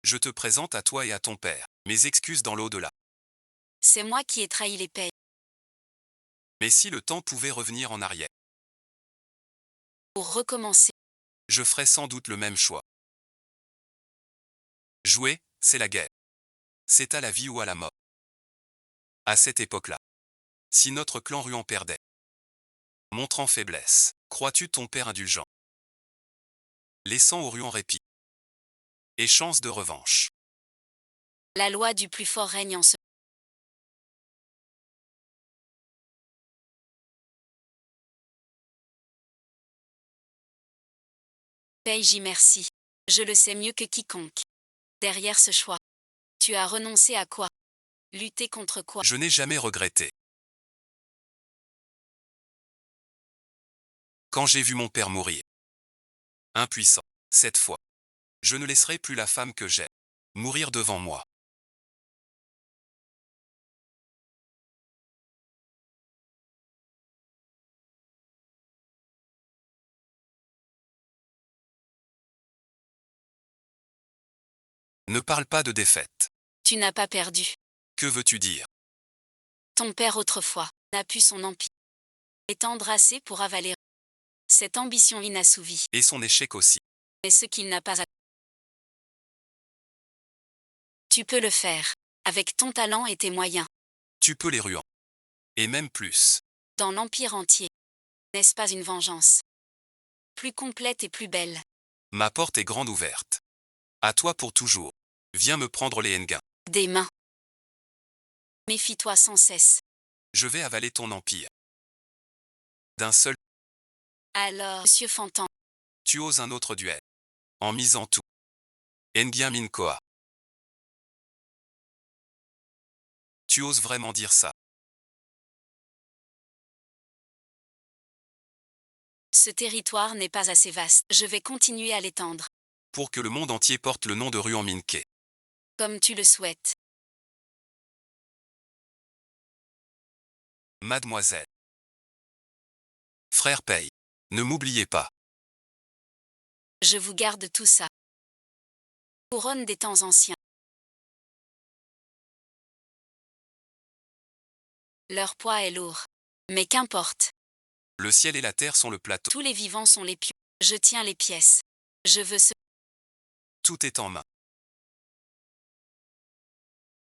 Je te présente à toi et à ton père mes excuses dans l'au-delà. c'est moi qui ai trahi les payes. Mais si le temps pouvait revenir en arrière, Pour recommencer, je ferais sans doute le même choix. Jouer, c'est la guerre. C'est à la vie ou à la mort. À cette époque-là, si notre clan Ruan perdait, montrant faiblesse, crois-tu ton père indulgent, laissant au Ruan répit et chance de revanche? la loi du plus fort règne en ce. Paye, j'y merci. Je le sais mieux que quiconque. Derrière ce choix, tu as renoncé à quoi? Lutter contre quoi? Je n'ai jamais regretté. Quand j'ai vu mon père mourir, impuissant, cette fois, je ne laisserai plus la femme que j'aime mourir devant moi. Ne parle pas de défaite. Tu n'as pas perdu. Que veux-tu dire? Ton père autrefois n'a pu son empire. Étendre assez pour avaler cette ambition inassouvie. Et son échec aussi. Et ce qu'il n'a pas. Tu peux le faire. Avec ton talent et tes moyens. Tu peux les Ruan. Et même plus. Dans l'empire entier. N'est-ce pas une vengeance plus complète et plus belle? Ma porte est grande ouverte. À toi pour toujours. Viens me prendre les Engains. Des mains. Méfie-toi sans cesse. Je vais avaler ton empire. D'un seul, Alors, Monsieur Fantan, tu oses un autre duel. En misant tout. Engien Minkoa. Tu oses vraiment dire ça? ce territoire n'est pas assez vaste. Je vais continuer à l'étendre. Pour que le monde entier porte le nom de Ruan Minke. Comme tu le souhaites. Mademoiselle. Frère Paye. Ne m'oubliez pas. Je vous garde tout ça. Couronne des temps anciens. Leur poids est lourd. Mais qu'importe. Le ciel et la terre sont le plateau. Tous les vivants sont les pions. Je tiens les pièces. Je veux ce. Tout est en main.